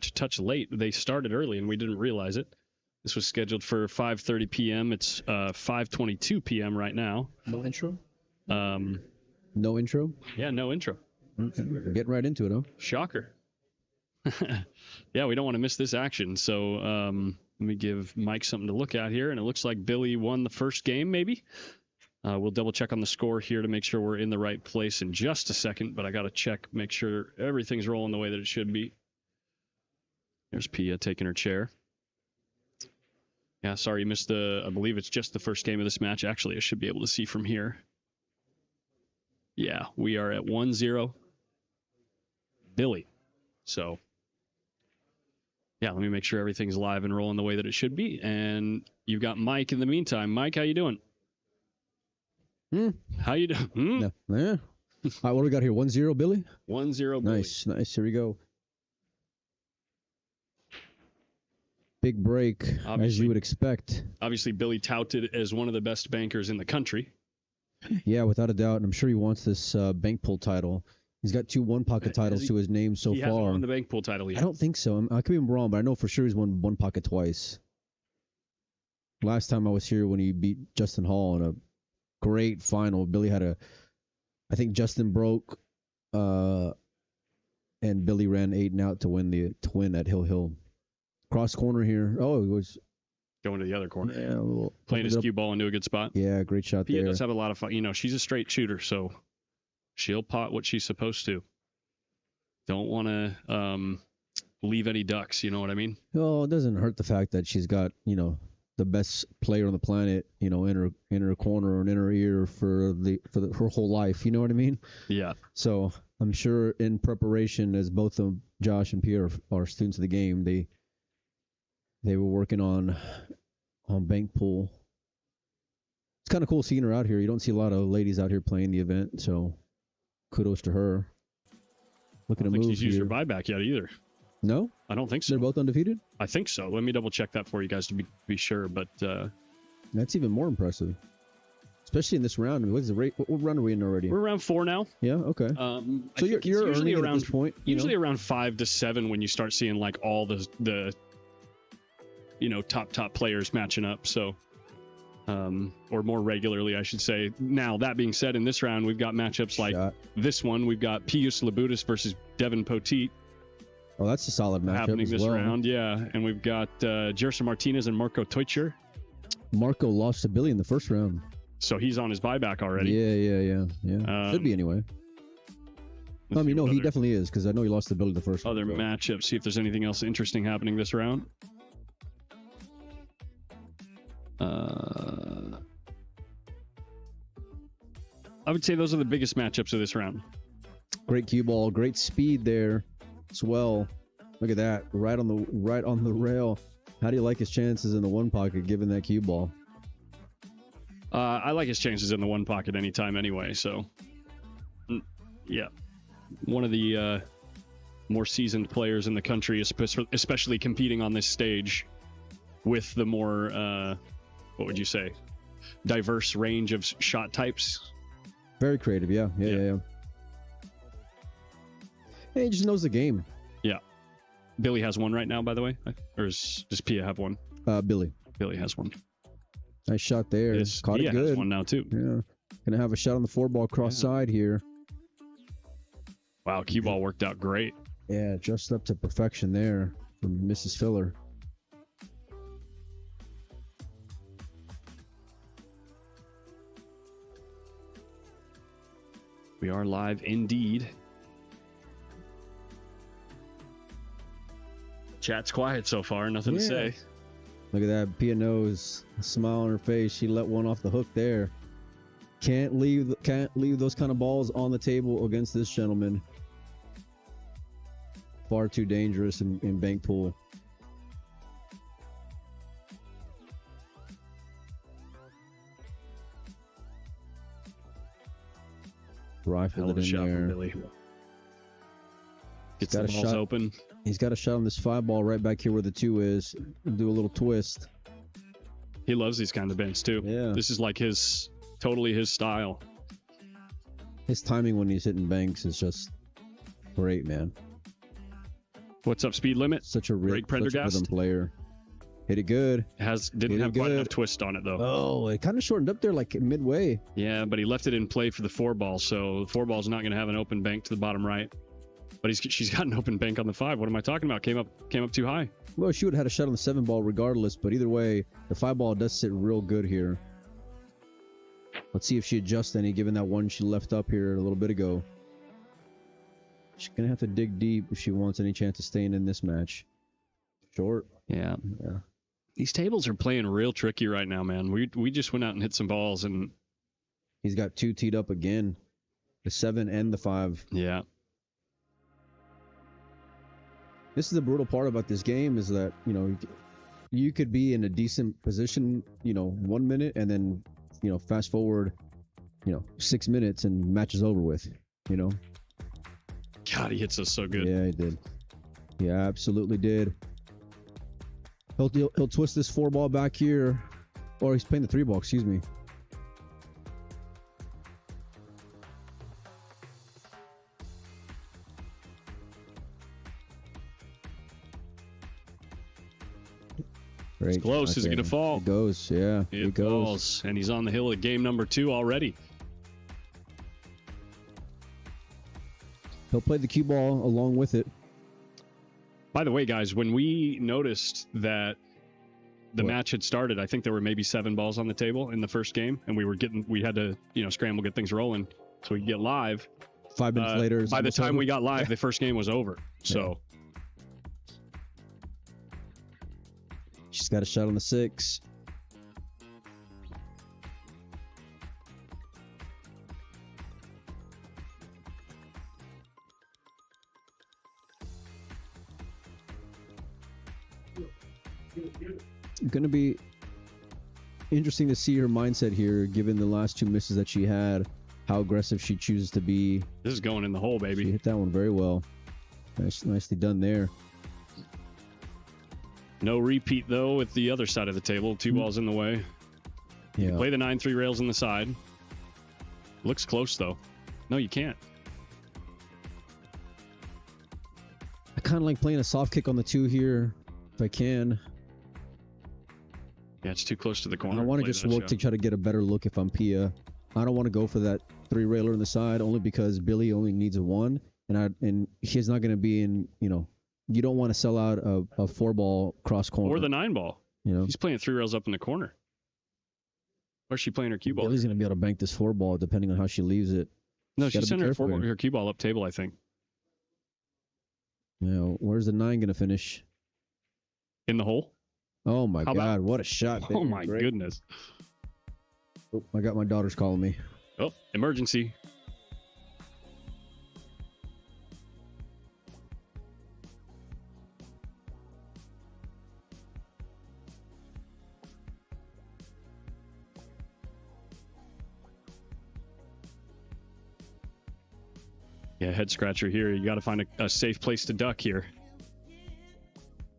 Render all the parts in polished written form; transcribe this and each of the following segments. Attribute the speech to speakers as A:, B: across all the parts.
A: match a touch late. They started early, and we didn't realize it. This was scheduled for 5:30 p.m. It's 5:22 p.m. right now.
B: No intro?
C: No intro?
A: Yeah, no intro.
C: Okay. Getting right into it, huh?
A: Shocker. Yeah, we don't want to miss this action. So let me give Mike something to look at here. And it looks like Billy won the first game, maybe. We'll double check on the score here to make sure we're in the right place in just a second. But I got to check, make sure everything's rolling the way that it should be. There's Pia taking her chair. Yeah, sorry you missed I believe it's just the first game of this match. Actually, I should be able to see from here. Yeah, we are at 1-0. Billy. So, yeah, let me make sure everything's live and rolling the way that it should be. And you've got Mike in the meantime. Mike, how you doing? How you doing?
C: No. Yeah. All right, what do we got here? 1-0, Billy?
A: 1-0, Billy.
C: Nice. Here we go. Big break, obviously, as you would expect.
A: Obviously, Billy touted as one of the best bankers in the country.
C: Yeah, without a doubt. And I'm sure he wants this bank pool title. He's got 2 one-pocket titles to his name so far.
A: He hasn't won the bank pool title yet.
C: I don't think so. I could be wrong, but I know for sure he's won one pocket twice. Last time I was here when he beat Justin Hall in a great final. Billy had I think Justin broke, and Billy ran 8 and out to win at Hill. Cross corner here. Oh, it was
A: going to the other corner.
C: Yeah,
A: playing his cue ball into a good spot.
C: Yeah, great shot
A: Pia
C: there.
A: Does have a lot of fun. You know, she's a straight shooter, so she'll pot what she's supposed to. Don't want to leave any ducks. You know what I mean?
C: Well, it doesn't hurt the fact that she's got the best player on the planet, in her corner and in her ear for her whole life. You know what I mean?
A: Yeah.
C: So I'm sure in preparation, as both of Josh and Pierre are students of the game, they were working on bank pool. It's kind of cool seeing her out here. You don't see a lot of ladies out here playing the event, so kudos to her. Look at a move. I don't think
A: she's used her buyback yet either.
C: No?
A: I don't think so.
C: They're both undefeated?
A: I think so. Let me double check that for you guys to be sure. But
C: that's even more impressive, especially in this round. I mean, what's the rate? What round are we in already?
A: We're around 4 now.
C: Yeah. Okay.
A: So you're usually around at this point. Usually around 5 to 7 when you start seeing like all the top players matching up. So. Or more regularly, I should say. Now, that being said, in this round, we've got matchups like this one. We've got Pius Labutis versus Devin Poteet.
C: Oh, that's a solid matchup
A: happening this round, yeah. And we've got Jerson Martinez and Marco Teutscher.
C: Marco lost to Billy in the first round.
A: So he's on his buyback already.
C: Yeah. Should be anyway. I mean, no, he definitely is, because I know he lost to Billy the first round.
A: Other matchups, see if there's anything else interesting happening this round. I would say those are the biggest matchups of this round.
C: Great cue ball, great speed there as well. Look at that, right on the rail. How do you like his chances in the one pocket given that cue ball?
A: I like his chances in the one pocket anytime anyway. So, yeah, one of the more seasoned players in the country, especially competing on this stage with the more, what would you say, diverse range of shot types.
C: Very creative, yeah. Hey, he just knows the game.
A: Yeah. Billy has one right now, by the way. Or does Pia have one?
C: Billy.
A: Billy has one.
C: Nice shot there. Caught
A: Pia
C: it good.
A: Has one now, too.
C: Yeah. Gonna have a shot on the 4-ball cross side here.
A: Wow, cue ball worked out great.
C: Yeah, just up to perfection there from Mrs. Filler.
A: We are live indeed. Chat's quiet so far, nothing to say.
C: Look at that, Pia knows, a smile on her face. She let one off the hook there. Can't leave those kind of balls on the table against this gentleman. Far too dangerous in bank pool. Rifle it in there.
A: Billy. Gets the balls open.
C: He's got a shot on this 5-ball right back here where the 2 is. Do a little twist.
A: He loves these kind of banks too.
C: Yeah.
A: This is like totally his style.
C: His timing when he's hitting banks is just great, man.
A: What's up, speed limit?
C: Such a rhythm
A: Prendergast
C: player. Hit it good.
A: Didn't have quite enough twist on it, though.
C: Oh, it kind of shortened up there like midway.
A: Yeah, but he left it in play for the 4-ball, so the 4-ball's not going to have an open bank to the bottom right. But she's got an open bank on the 5. What am I talking about? Came up too high.
C: Well, she would have had a shot on the 7-ball regardless, but either way, the 5-ball does sit real good here. Let's see if she adjusts any, given that one she left up here a little bit ago. She's going to have to dig deep if she wants any chance of staying in this match. Short.
A: Yeah. These tables are playing real tricky right now, man. We just went out and hit some balls, and
C: he's got 2 teed up again, the 7 and the 5.
A: Yeah.
C: This is the brutal part about this game is that, you could be in a decent position, 1 minute, and then, fast forward, 6 minutes and match is over with,
A: God, he hits us so good.
C: Yeah, he did. He absolutely did. He'll twist this 4-ball back here. Or he's playing the 3-ball, excuse me.
A: It's close. Okay. Is it going to fall?
C: It goes, yeah.
A: It goes. And he's on the hill at game number 2 already.
C: He'll play the cue ball along with it.
A: By the way, guys, when we noticed that the match had started, I think there were maybe 7 balls on the table in the first game, and we had to, scramble, get things rolling so we could get live.
C: 5 minutes later.
A: By the time we got live, the first game was over. So.
C: She's got a shot on the 6. Going to be interesting to see her mindset here, given the last 2 misses that she had, how aggressive she chooses to be.
A: This is going in the hole, baby.
C: She hit that one very well. Nicely done there.
A: No repeat, though, with the other side of the table. 2 balls in the way.
C: Yeah.
A: You play the 9-3 rails on the side. Looks close, though. No, you can't.
C: I kind of like playing a soft kick on the 2 here, if I can.
A: Yeah, it's too close to the corner.
C: I want to just work to try to get a better look if I'm PIA. I don't want to go for that 3-railer on the side, only because Billy only needs a 1, and he's not going to be in, you don't want to sell out a 4-ball cross corner.
A: Or the 9-ball. He's playing 3 rails up in the corner. Or is she playing her cue ball?
C: Billy's going to be able to bank this 4-ball depending on how she leaves it.
A: No, she's sending her cue ball up table, I think.
C: Where's the 9 going to finish?
A: In the hole?
C: Oh, my God. What a shot.
A: Oh, my goodness.
C: Oh, I got my daughters calling me.
A: Oh, emergency. Yeah, head scratcher here. You got to find a safe place to duck here.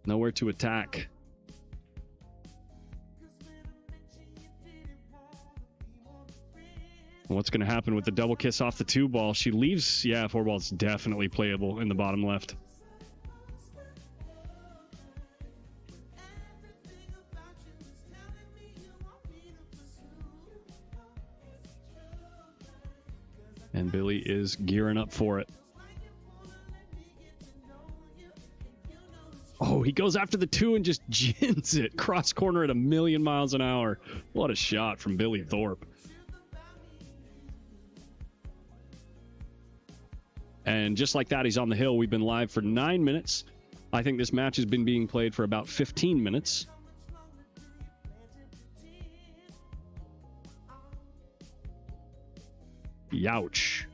A: Nowhere to attack. What's going to happen with the double kiss off the 2-ball? She leaves. Yeah, 4-ball's definitely playable in the bottom left. And Billy is gearing up for it. Oh, he goes after the 2 and just gins it. Cross corner at 1,000,000 miles an hour. What a shot from Billy Thorpe. And just like that, he's on the hill. We've been live for 9 minutes. I think this match has been being played for about 15 minutes. Youch.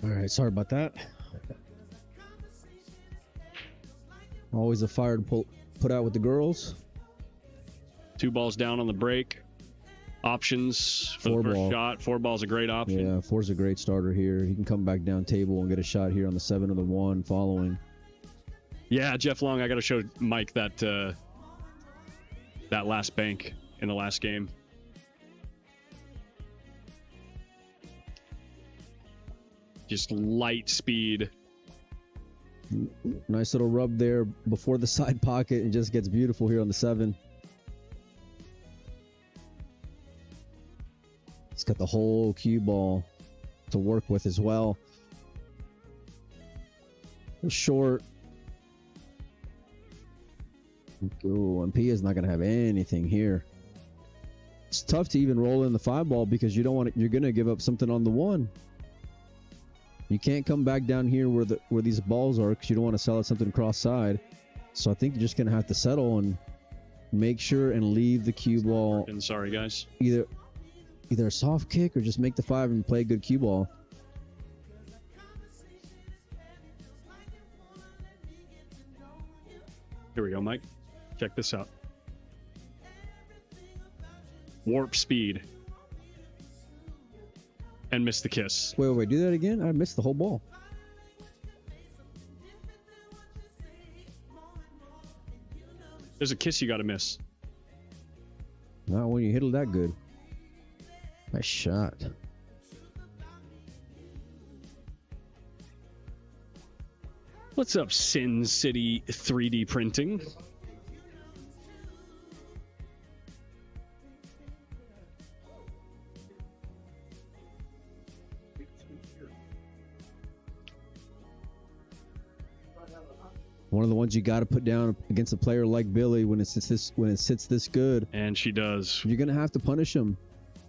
C: All right, sorry about that. Always a fire to put out with the girls.
A: 2 balls down on the break. options for
C: Four
A: the first
C: ball.
A: shot. 4 ball's a great option.
C: Yeah, 4's a great starter here. He can come back down table and get a shot here on the 7 or the 1 following.
A: Yeah, Jeff Long, I got to show Mike that that last bank in the last game. Just light speed.
C: Nice little rub there before the side pocket, and just gets beautiful here on the 7. He's got the whole cue ball to work with as well. Short. Ooh, and PIA's not going to have anything here. It's tough to even roll in the 5 ball because you don't want it, you're going to give up something on the 1. You can't come back down here where these balls are because you don't want to sell it something cross side. So I think you're just going to have to settle and make sure and leave the cue ball.
A: And sorry, guys.
C: Either a soft kick or just make the 5 and play a good cue ball.
A: Here we go, Mike. Check this out. Warp speed. And miss the kiss.
C: Wait, do that again? I missed the whole ball.
A: There's a kiss you got to miss.
C: Not when you hit it that good. Nice shot.
A: What's up, Sin City 3D Printing?
C: One of the ones you got to put down against a player like Billy when it sits this good.
A: And she does.
C: You're gonna have to punish him.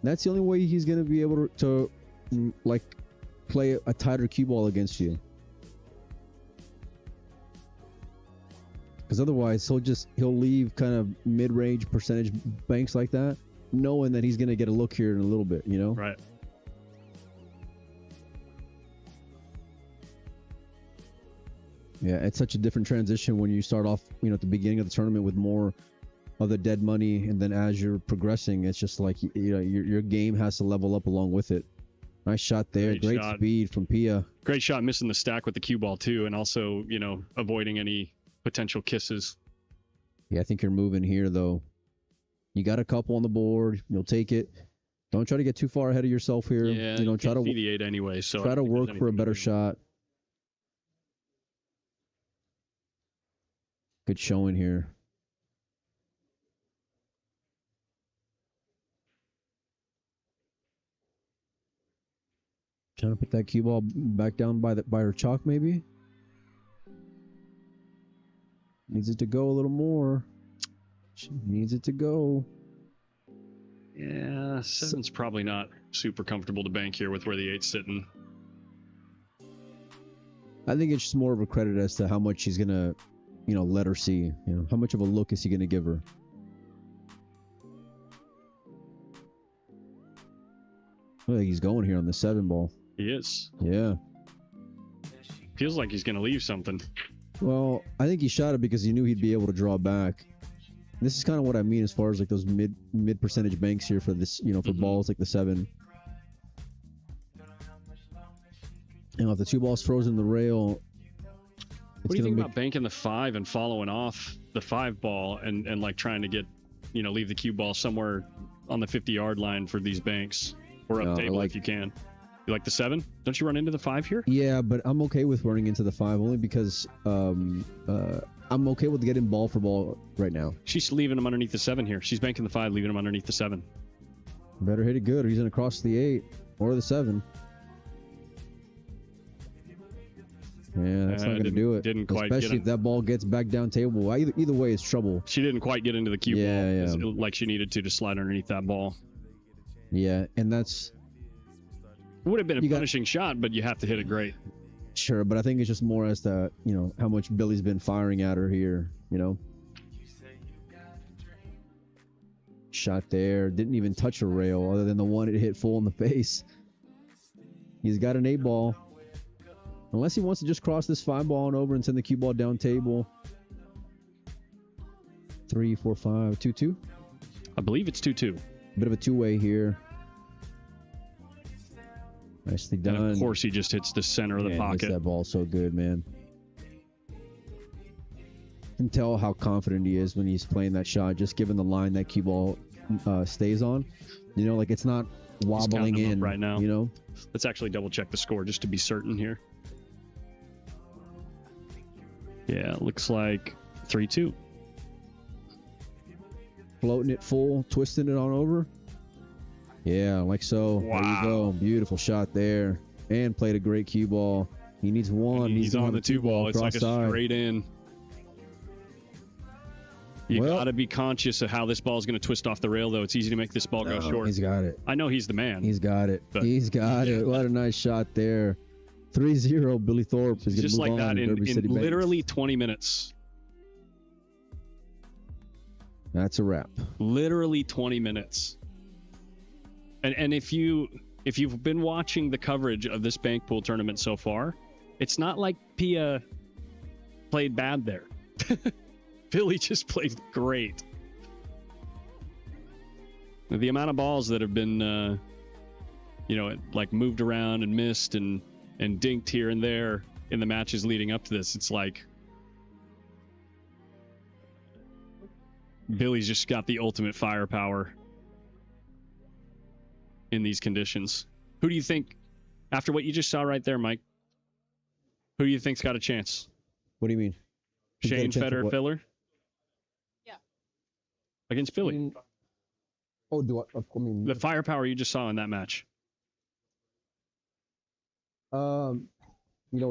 C: That's the only way he's gonna be able to like play a tighter cue ball against you. Because otherwise he'll leave kind of mid-range percentage banks like that, knowing that he's gonna get a look here in a little bit, you know?
A: Right.
C: Yeah, it's such a different transition when you start off, at the beginning of the tournament with more of the dead money, and then as you're progressing, it's just like your game has to level up along with it. Nice shot there, great
A: shot.
C: speed from PIA.
A: Great shot, missing the stack with the cue ball too, and also avoiding any potential kisses.
C: Yeah, I think you're moving here though. You got a couple on the board, you'll take it. Don't try to get too far ahead of yourself here.
A: Yeah,
C: try to
A: the 8 anyway. So
C: try to work for a better shot. Good showing here. Trying to put that cue ball back down by her chalk, maybe. Needs it to go a little more. She needs it to go.
A: Yeah, 7's probably not super comfortable to bank here with where the 8's sitting.
C: I think it's just more of a credit as to how much she's gonna, let her see. How much of a look is he gonna give her? I think he's going here on the 7 ball.
A: He is.
C: Yeah.
A: Feels like he's gonna leave something.
C: Well, I think he shot it because he knew he'd be able to draw back. This is kind of what I mean as far as like those mid percentage banks here for this, for balls like the 7. If the 2 balls frozen the rail,
A: what do you think about banking the 5 and following off the 5 ball and like trying to get, leave the cue ball somewhere on the 50-yard line for these banks or up table if you can? You like the 7? Don't you run into the 5 here?
C: Yeah, but I'm okay with running into the 5 only because I'm okay with getting ball for ball right now.
A: She's leaving him underneath the 7 here. She's banking the 5, leaving him underneath the 7.
C: Better hit it good or he's going to cross the 8 or the 7. Yeah, that's not going to do it.
A: Didn't quite
C: Especially if that ball gets back down table. Either way, it's trouble.
A: She didn't quite get into the cue ball like she needed to slide underneath that ball.
C: Yeah, and that's...
A: It would have been a punishing shot, but you have to hit it great.
C: Sure, but I think it's just more as to, how much Billy's been firing at her here, Shot there. Didn't even touch a rail other than the one it hit full in the face. He's got an 8 ball. Unless he wants to just cross this 5 ball and over and send the cue ball down table. 3, 4, 5, 2, 2.
A: I believe it's 2-2.
C: bit of a two-way here. Nicely done.
A: And of course, he just hits the center of the pocket.
C: Hits that ball so good, man. You can tell how confident he is when he's playing that shot, just given the line that cue ball stays on. You know, like it's not wobbling in
A: right now.
C: You know,
A: let's actually double check the score just to be certain here. Yeah, it looks like 3-2.
C: Floating it full, twisting it on over. Yeah, like so.
A: Wow.
C: There you go. Beautiful shot there. And played a great cue ball. He needs one.
A: He's on the two ball. It's like a straight in. You got to be conscious of how this ball is going to twist off the rail, though. It's easy to make this ball go short.
C: He's got it.
A: I know he's the man.
C: He's got it. He's got it. What a nice shot there. 3-0. Billy Thorpe is going to move
A: just like
C: on
A: that in literally
C: Banks.
A: 20 minutes.
C: That's a wrap.
A: Literally 20 minutes. And if you've been watching the coverage of this bank pool tournament so far, it's not like PIA played bad there. Billy just played great. The amount of balls that have been, like moved around and missed and dinked here and there in the matches leading up to this, it's like Billy's just got the ultimate firepower in these conditions. Who do you think, after what you just saw right there, Mike, who do you think's got a chance?
C: What do you mean?
A: Shane, Federer, Filler?
B: Yeah.
A: Against Billy.
C: I mean,
A: the firepower you just saw in that match.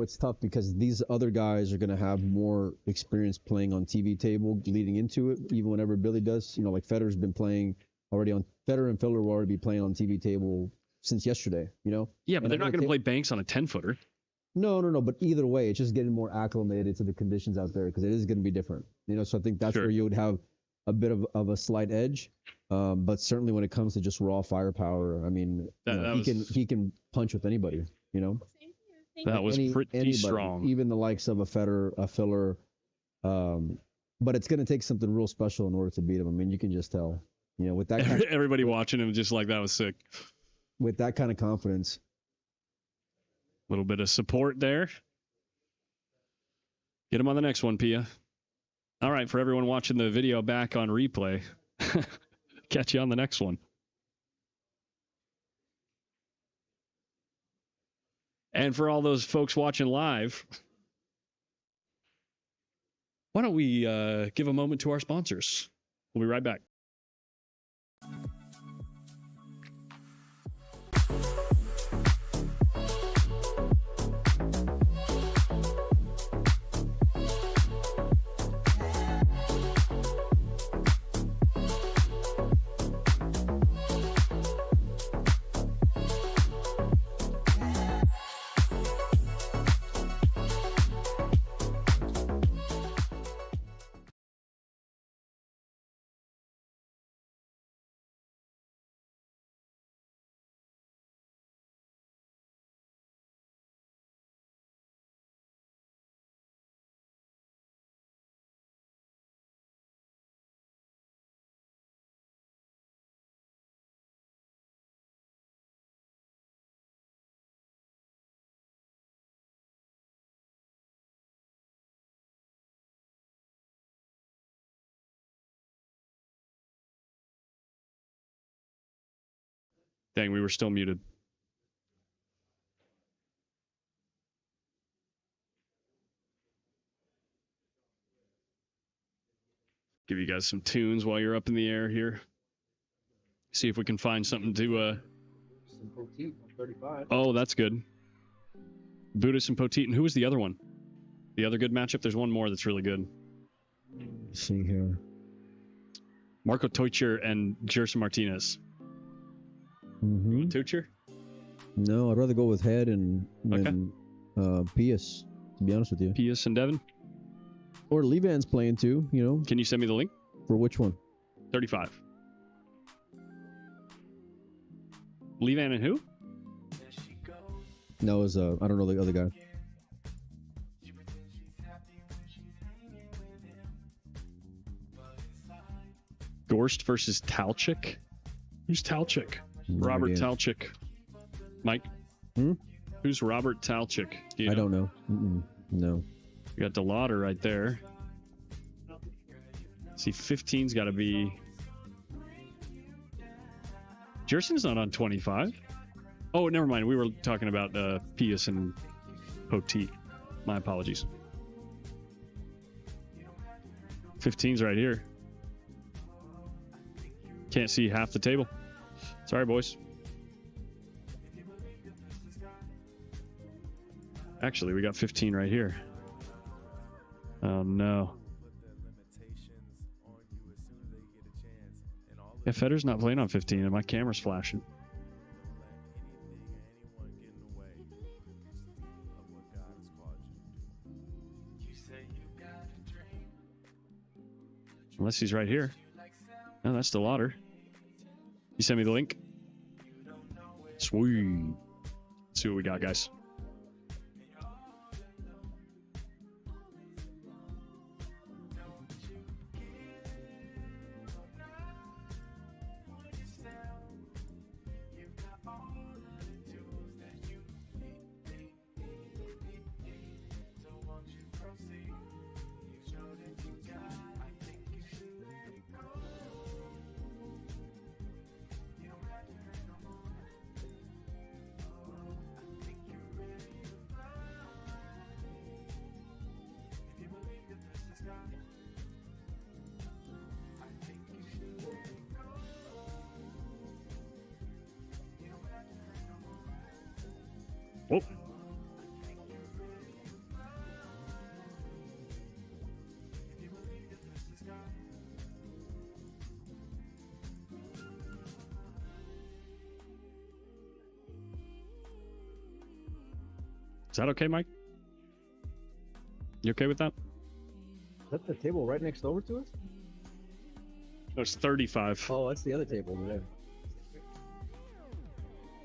C: It's tough because these other guys are going to have more experience playing on TV table leading into it, even whenever Billy does. Like Federer's been playing already on, Federer and Filler will already be playing on TV table since yesterday,
A: Yeah, but they're not going to play Banks on a 10-footer.
C: No. But either way, it's just getting more acclimated to the conditions out there because it is going to be different. So I think that's where you would have a bit of a slight edge. But certainly when it comes to just raw firepower, I mean, he can punch with anybody,
A: That was pretty
C: anybody,
A: strong.
C: Even the likes of a Federer, a Filler. But it's going to take something real special in order to beat him. I mean, you can just tell. With that
A: everybody watching him just like that was sick.
C: With that kind of confidence.
A: A little bit of support there. Get him on the next one, Pia. All right, for everyone watching the video back on replay, catch you on the next one. And for all those folks watching live, why don't we give a moment to our sponsors? We'll be right back. Dang, we were still muted. Give you guys some tunes while you're up in the air here. See if we can find something to... Oh, that's good. Buddhist and Poteet. And who was the other one? The other good matchup? There's one more that's really good.
C: Let's see here.
A: Marco Teutscher and Jerson Martinez.
C: Mm-hmm.
A: Teutscher?
C: No, I'd rather go with Head and Pius, to be honest with you.
A: Pius and Devin?
C: Or Levan's playing too,
A: Can you send me the link?
C: For which one?
A: 35. Levan and who?
C: No, it was, I don't know the other guy.
A: Gorst versus Talchik? Who's Teutscher?
C: No
A: Robert
C: idea.
A: Teutscher. Mike?
C: Hmm?
A: Who's Robert Teutscher?
C: I don't know. No.
A: You got DeLauder right there. See, 15's got to be... Jerson's not on 25. Oh, never mind. We were talking about Pius and Poteet. My apologies. 15's right here. Can't see half the table. Sorry, boys. Actually, we got 15 right here. Oh, no. Yeah, Federer's not playing on 15, and my camera's flashing. Unless he's right here. No, that's the Lauder. You send me the link? Sweet. Let's see what we got, guys. Oh. Is that okay, Mike? You okay with that?
C: Is that the table right next over to us?
A: No, it's 35.
C: Oh, that's the other table over there.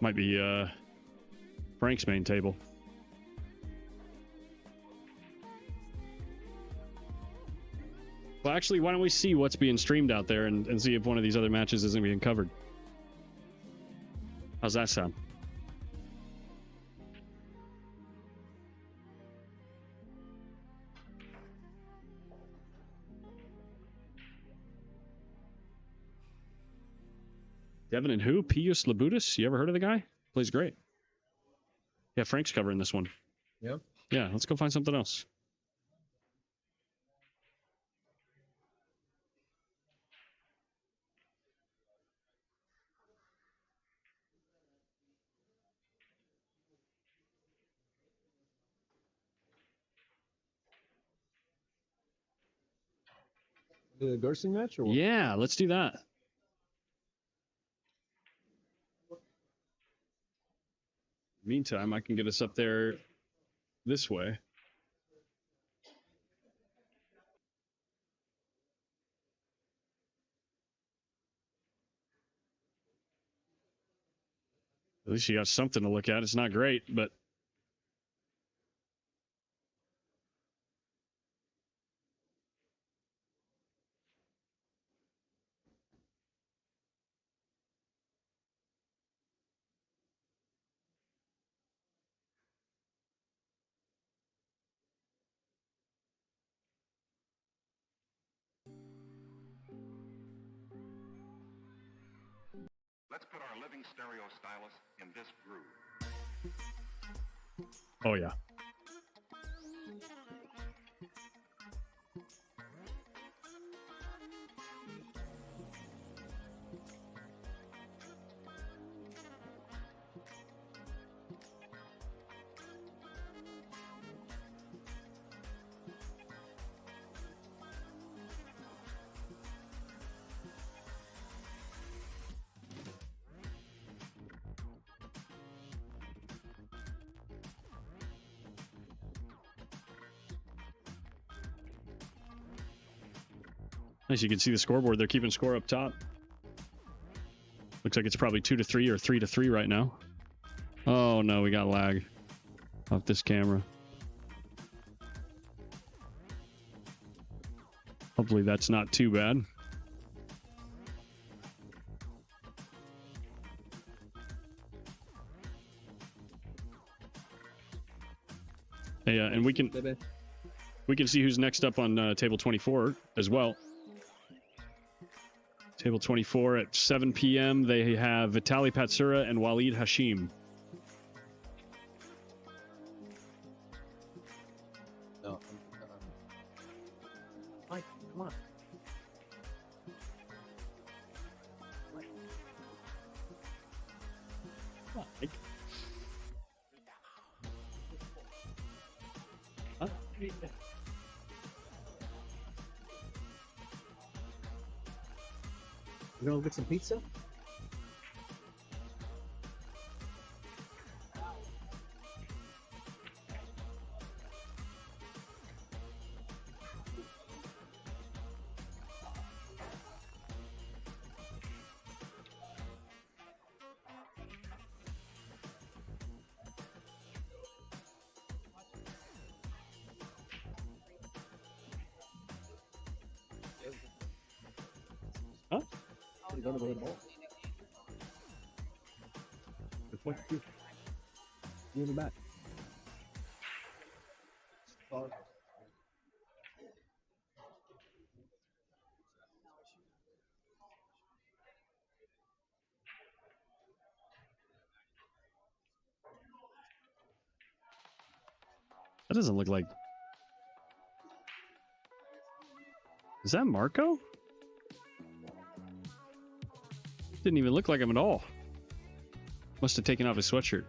A: Might be Frank's main table. Well, actually, why don't we see what's being streamed out there and see if one of these other matches isn't being covered? How's that sound? Devin and who? Pius Labutis? You ever heard of the guy? Plays great. Yeah, Frank's covering this one.
C: Yep.
A: Yeah, let's go find something else.
C: The Gerson match? Or what?
A: Yeah, let's do that. Meantime, I can get us up there this way. At least you got something to look at. It's not great, but
B: Let's put our living stereo stylus in this groove.
A: oh yeah. Nice, you can see the scoreboard. They're keeping score up top. Looks like it's probably 2-3 or 3-3 right now. Oh no, we got lag off this camera. Hopefully that's not too bad. Hey, and we can see who's next up on table 24 as well. Table 24 at 7 p.m. They have Vitaly Patsura and Walid Hashim.
C: No. Mike, come on.
A: Come on, Mike. Huh?
C: You gonna get some pizza?
A: Huh?
C: You gonna go to the ball?
A: What?
C: Give it back.
A: That doesn't look like... Is that Marco? Didn't even look like him at all. Must have taken off his sweatshirt.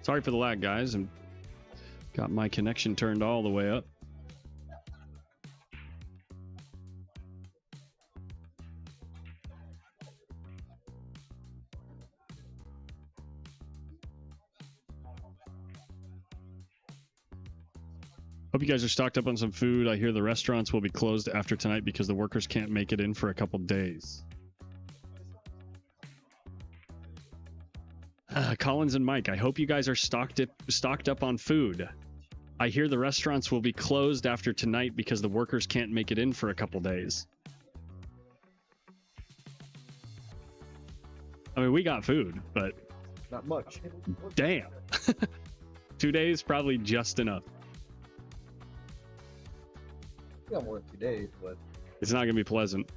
A: Sorry for the lag, guys. And got my connection turned all the way up. Hope you guys are stocked up on some food. I hear the restaurants will be closed after tonight because the workers can't make it in for a couple days. Collins and Mike, I hope you guys are stocked up on food. I hear the restaurants will be closed after tonight because the workers can't make it in for a couple days. I mean, we got food, but...
C: Not much.
A: Damn. 2 days, probably just enough.
C: We got more than 2 days, but...
A: It's not going to be pleasant.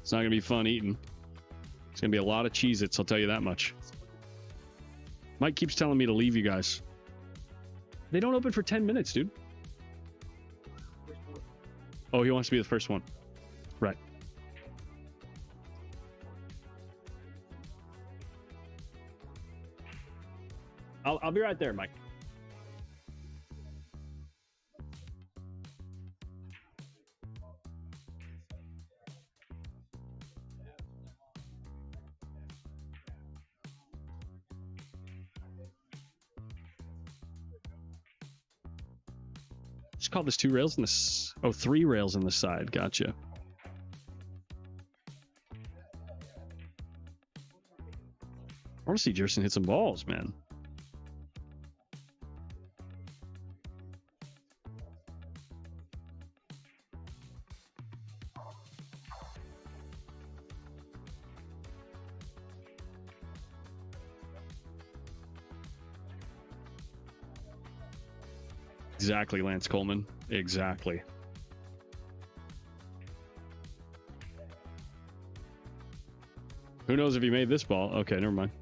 A: It's not going to be fun eating. It's going to be a lot of Cheez-Its, I'll tell you that much. Mike keeps telling me to leave you guys. They don't open for 10 minutes, dude. Oh, he wants to be the first one. Right. I'll be right there, Mike. Just call this 2 rails in this. Oh, 3 rails in the side. Gotcha. I want to see Jerson hit some balls, man. Exactly, Lance Coleman. Exactly. Who knows if he made this ball? Okay, never mind.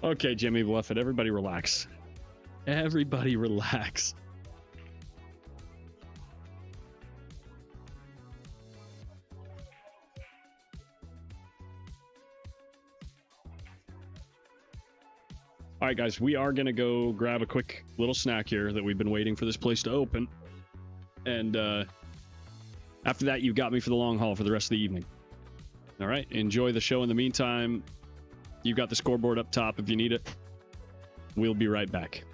A: Okay, Jimmy Bluffett, everybody relax. Everybody relax. All right, guys, we are going to go grab a quick little snack here that we've been waiting for this place to open. And after that, you've got me for the long haul for the rest of the evening. All right, enjoy the show in the meantime. You've got the scoreboard up top if you need it. We'll be right back.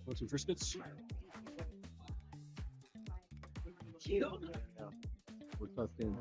A: Want some Triscuits?
C: We're tucked in.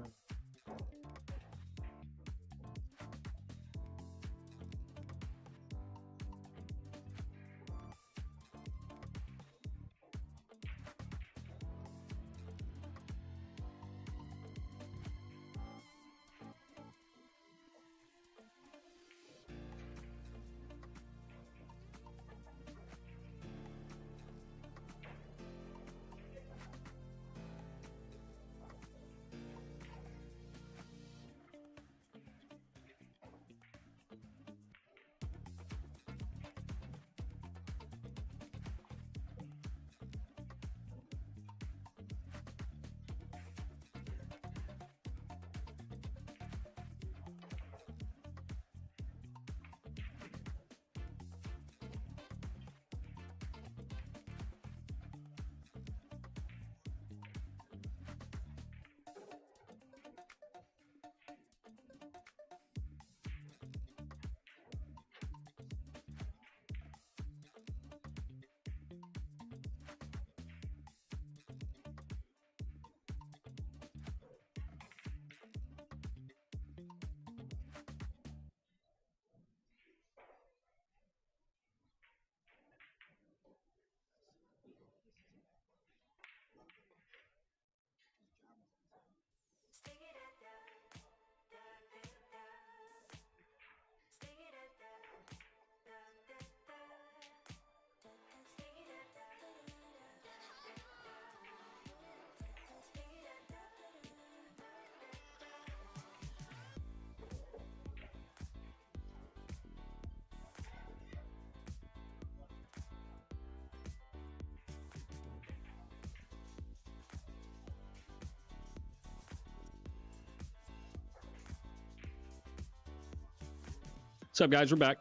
A: What's up, guys? We're back.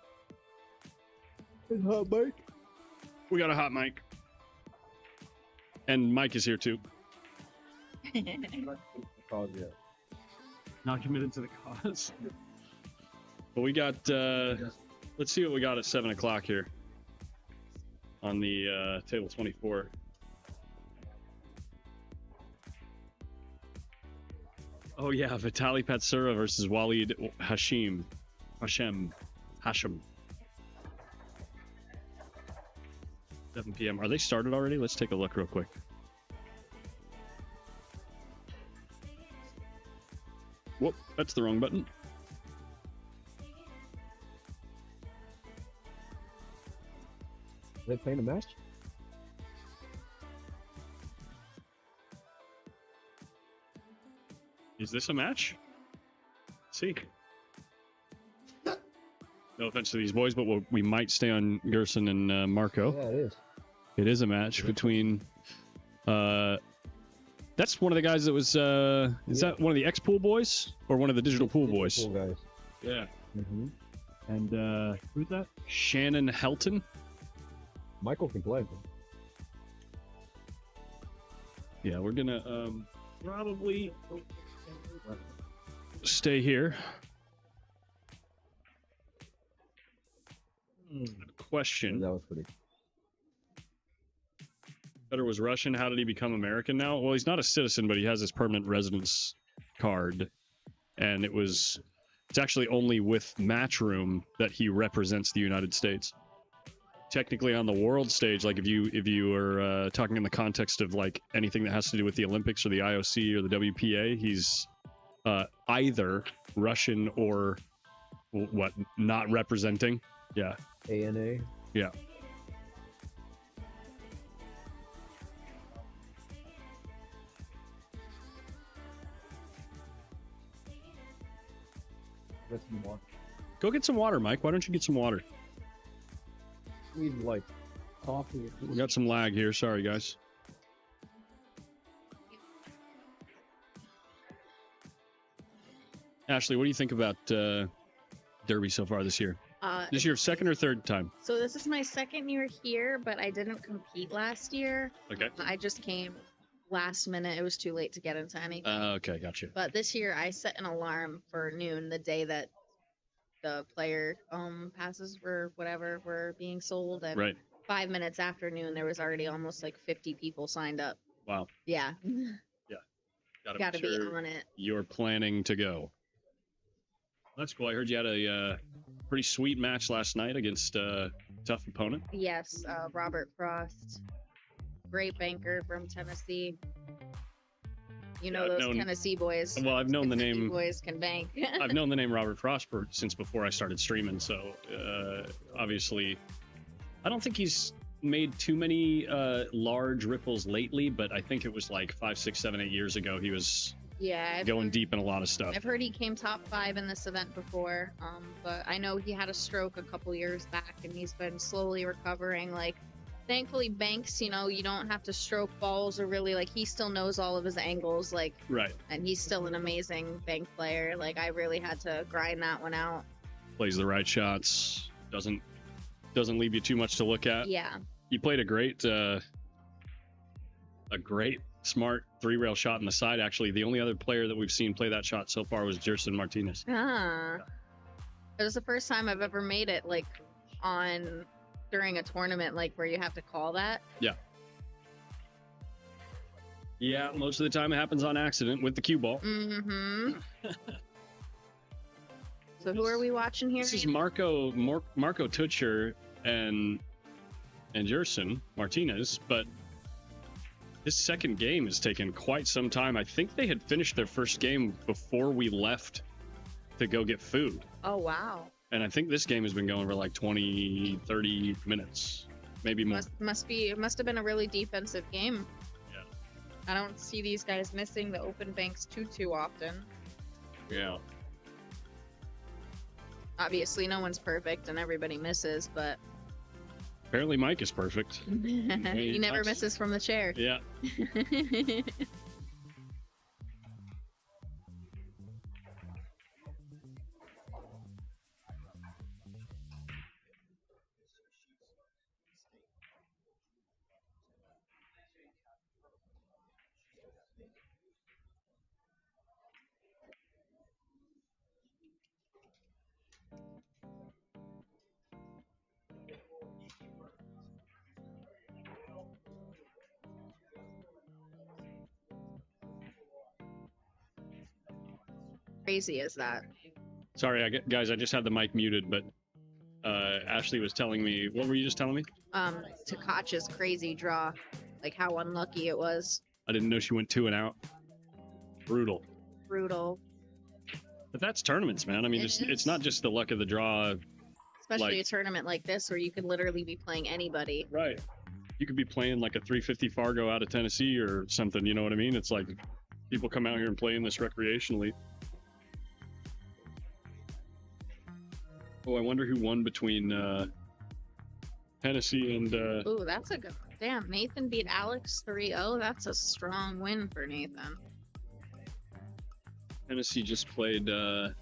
C: Hot mic.
A: We got a hot mic. And Mike is here, too. Not committed to the cause. But we got, let's see what we got at 7 o'clock here on the table 24. Oh, yeah, Vitaly Patsura versus Walid Hashem. 7 p.m. Are they started already? Let's take a look real quick. Whoop, that's the wrong button.
C: Are they playing a match?
A: Is this a match? Let's see. No offense to these boys, but we might stay on Jerson and Marco.
C: Yeah, it is.
A: It is a match between. That's one of the guys that was. Is that one of the ex-pool boys or one of the digital pool boys?
C: Pool guys.
A: Yeah.
C: Mm-hmm.
A: And who's that? Shannon Helton.
C: Michael can play.
A: Yeah, we're gonna probably stay here. Question.
C: That was pretty.
A: Better was Russian. How did he become American now? Well, he's not a citizen, but he has his permanent residence card, and it's actually only with Matchroom that he represents the United States. Technically, on the world stage, like if you are talking in the context of like anything that has to do with the Olympics or the IOC or the WPA, he's either Russian or what, not representing. Yeah.
C: ANA.
A: Yeah. Go get some water, Mike. Why don't you get some water?
C: We like coffee.
A: We got some lag here. Sorry, guys. Ashley, what do you think about Derby so far this year? This your second or third time?
D: So this is my second year here, but I didn't compete last year.
A: Okay.
D: I just came last minute. It was too late to get into anything.
A: Okay, gotcha.
D: But this year I set an alarm for noon the day that the player passes for whatever were being sold, and
A: Right.
D: 5 minutes after noon, there was already almost like 50 people signed up.
A: Wow.
D: Yeah. Gotta
A: make sure
D: be on it.
A: you're planning to go. That's cool. I heard you had a pretty sweet match last night against a tough opponent.
D: Yes, Robert Frost, great banker from Tennessee. You know those Tennessee boys.
A: Well, I've known the
D: Tennessee
A: name.
D: boys can bank.
A: I've known the name Robert Frost since before I started streaming. So obviously, I don't think he's made too many large ripples lately, but I think it was like 5, 6, 7, 8 years ago he was going deep in a lot of stuff.
D: I've heard he came top 5 in this event before, but I know he had a stroke a couple years back, and he's been slowly recovering. Like, thankfully, Banks, you know, you don't have to stroke balls or really, like, he still knows all of his angles, like,
A: right.
D: And he's still an amazing bank player. Like, I really had to grind that one out.
A: Plays the right shots, doesn't leave you too much to look at.
D: Yeah.
A: He played a great smart 3-rail shot in the side. Actually, the only other player that we've seen play that shot so far was Jerson Martinez.
D: It was the first time I've ever made it, like, during a tournament, like, where you have to call that.
A: Yeah, most of the time it happens on accident with the cue ball.
D: So who are we watching here?
A: This is Marco Teutscher and Jerson Martinez, but this second game has taken quite some time. I think they had finished their first game before we left to go get food.
D: Oh, wow.
A: And I think this game has been going for like 20, 30 minutes, maybe more.
D: It must have been a really defensive game.
A: Yeah.
D: I don't see these guys missing the open banks too often.
A: Yeah.
D: Obviously, no one's perfect and everybody misses, but
A: apparently Mike is perfect.
D: He never misses from the chair.
A: Yeah.
D: Crazy is that?
A: Sorry, guys, I just had the mic muted, but Ashley was telling me, what were you just telling me?
D: Teutscher's crazy draw, like how unlucky it was.
A: I didn't know she went 2 and out. Brutal. But that's tournaments, man. I mean, it's not just the luck of the draw.
D: Especially a tournament like this where you could literally be playing anybody.
A: Right. You could be playing like a 350 Fargo out of Tennessee or something, you know what I mean? It's like people come out here and play in this recreationally. Oh, I wonder who won between Tennessee and...
D: Ooh, that's a good one. Damn, Nathan beat Alex 3-0. That's a strong win for Nathan.
A: Tennessee just played... It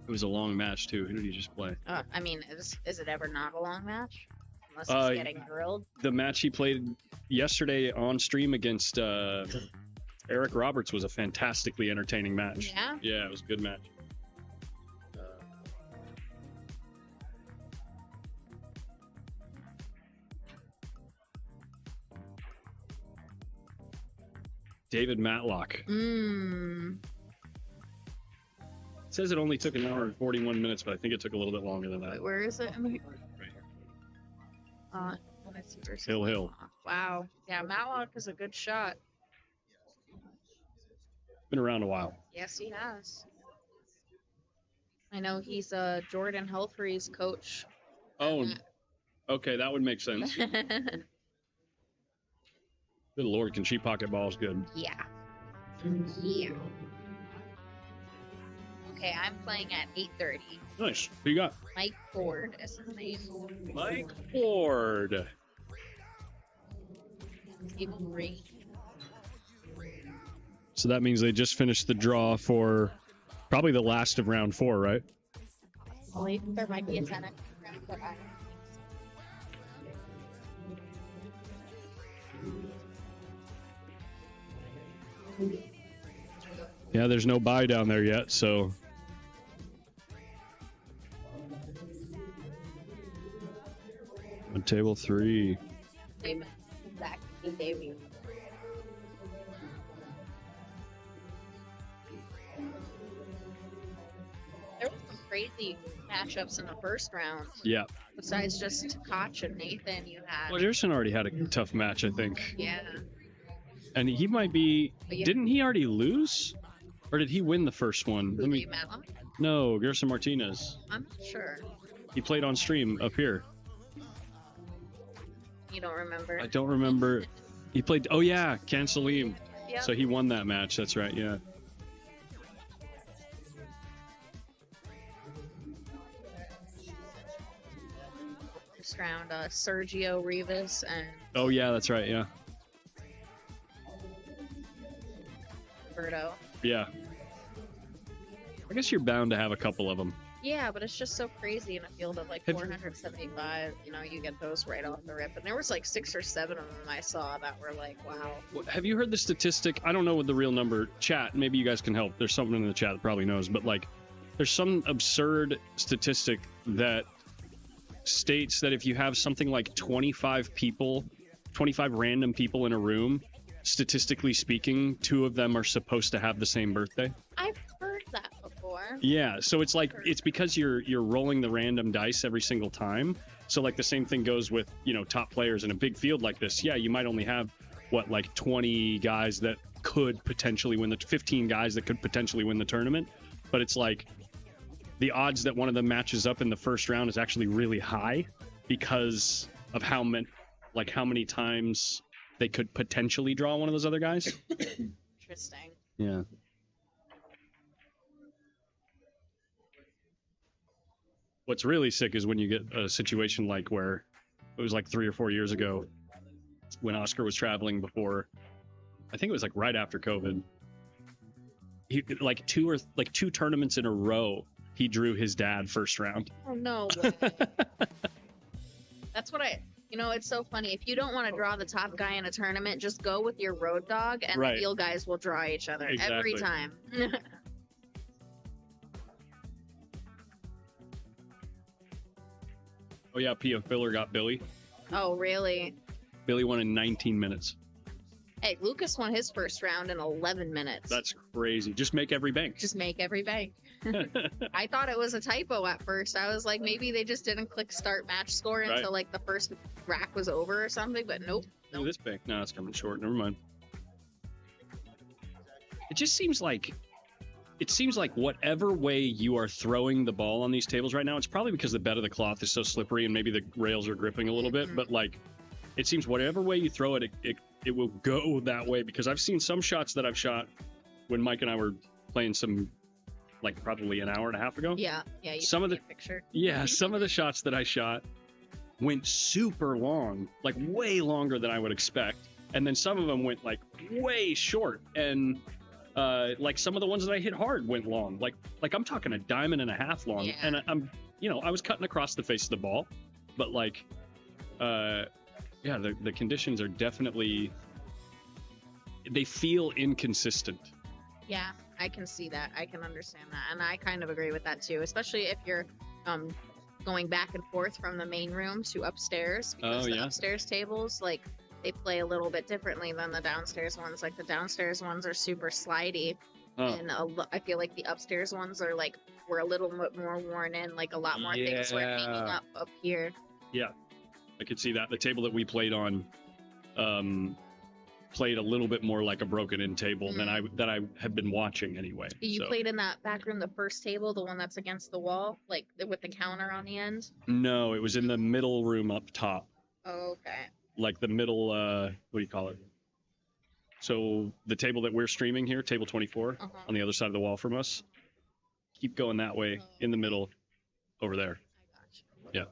A: was a long match, too. Who did he just play?
D: I mean, is it ever not a long match? Unless he's getting grilled.
A: The match he played yesterday on stream against... Eric Roberts was a fantastically entertaining match.
D: Yeah?
A: Yeah, it was a good match. David Matlock.
D: It
A: says it only took an hour and 41 minutes, but I think it took a little bit longer than that.
D: Wait, where is it?
A: Right here. Hill.
D: Wow. Yeah, Matlock is a good shot.
A: Been around a while.
D: Yes, he has. I know he's Jordan Helfrey's coach.
A: Oh, okay, that would make sense. Good Lord, can she pocket balls good?
D: Yeah. Okay, I'm playing at 8:30.
A: Nice. Who you got?
D: Mike Ford is his name.
A: Mike Ford.
D: Table 3.
A: So that means they just finished the draw for probably the last of round 4, right?
D: There might be a tenant.
A: Yeah, there's no buy down there yet, so table 3.
D: Exactly, Davey. There was some crazy matchups in the first round.
A: Yeah.
D: Besides just Koch and Nathan, you had.
A: Well, Jerson already had a tough match, I think.
D: Yeah.
A: And he might be.
D: But yeah.
A: Didn't he already lose? Or did he win the first one?
D: Who, Matlock?
A: No, Jerson Martinez.
D: I'm not sure.
A: He played on stream up here.
D: You don't remember?
A: I don't remember. He played. Oh, yeah, Cancelim.
D: Yep.
A: So he won that match. That's right, yeah.
D: First round, Sergio Rivas and
A: Oh, yeah, that's right, yeah.
D: Berto.
A: Yeah. I guess you're bound to have a couple of them.
D: Yeah, but it's just so crazy in a field of like
A: Have-
D: 475. You know, you get those right off the rip. And there was like 6 or 7 of them I saw that were like, wow.
A: Have you heard the statistic? I don't know what the real number. Chat, maybe you guys can help. There's someone in the chat that probably knows, but like, there's some absurd statistic that states that if you have something like 25 random people in a room, statistically speaking, 2 of them are supposed to have the same birthday.
D: I've heard that before.
A: Yeah, so it's like it's because you're rolling the random dice every single time. So like the same thing goes with, you know, top players in a big field like this. Yeah, you might only have what, like 20 guys that could potentially win 15 guys that could potentially win the tournament, but it's like the odds that one of them matches up in the first round is actually really high because of how many times they could potentially draw one of those other guys.
D: Interesting.
A: Yeah. What's really sick is when you get a situation like where it was like 3 or 4 years ago when Oscar was traveling before, I think it was like right after COVID. He like 2 tournaments in a row, he drew his dad first round.
D: Oh, no way. That's what you know, it's so funny. If you don't want to draw the top guy in a tournament, just go with your road dog and
A: Right.
D: the field guys will draw each other every
A: Exactly.
D: time.
A: Oh yeah, PIA Filler got Billy.
D: Oh, really?
A: Billy won in 19 minutes.
D: Hey, Lucas won his first round in 11 minutes.
A: That's crazy. Just make every bank.
D: Just make every bank. I thought it was a typo at first. I was like, maybe they just didn't click start match score
A: Right.
D: until like the first rack was over or something, but nope.
A: Look at this bank. No, it's coming short. Never mind. It just seems like whatever way you are throwing the ball on these tables right now, it's probably because the bed of the cloth is so slippery and maybe the rails are gripping a little bit, but like it seems whatever way you throw it, it will go that way, because I've seen some shots that I've shot when Mike and I were playing some, like probably an hour and a half ago.
D: Yeah, you
A: Some of
D: sent
A: the-
D: me a picture.
A: Yeah, some of the shots that I shot went super long, like way longer than I would expect. And then some of them went like way short. And like some of the ones that I hit hard went long. Like I'm talking a diamond and a half long.
D: Yeah.
A: And I'm, you know, I was cutting across the face of the ball. But like, yeah, the conditions are definitely, they feel inconsistent.
D: Yeah, I can see that. I can understand that. And I kind of agree with that too, especially if you're going back and forth from the main room to upstairs, because
A: Oh,
D: the
A: yeah.
D: upstairs tables, like, they play a little bit differently than the downstairs ones. Like, the downstairs ones are super slidey,
A: Oh,
D: and I feel like the upstairs ones are like, were a little bit more worn in, like a lot more things were hanging
A: Yeah.
D: up here.
A: I could see that. The table that we played on played a little bit more like a broken in table than I have been watching anyway.
D: You
A: So-
D: played in that back room, the first table, the one that's against the wall, like with the counter on the end?
A: No, it was in the middle room up top.
D: Oh, okay.
A: Like the middle, what do you call it? So the table that we're streaming here, table 24,
D: Uh-huh.
A: on the other side of the wall from us. Keep going that way, in the middle, over there.
D: I got you.
A: Yeah.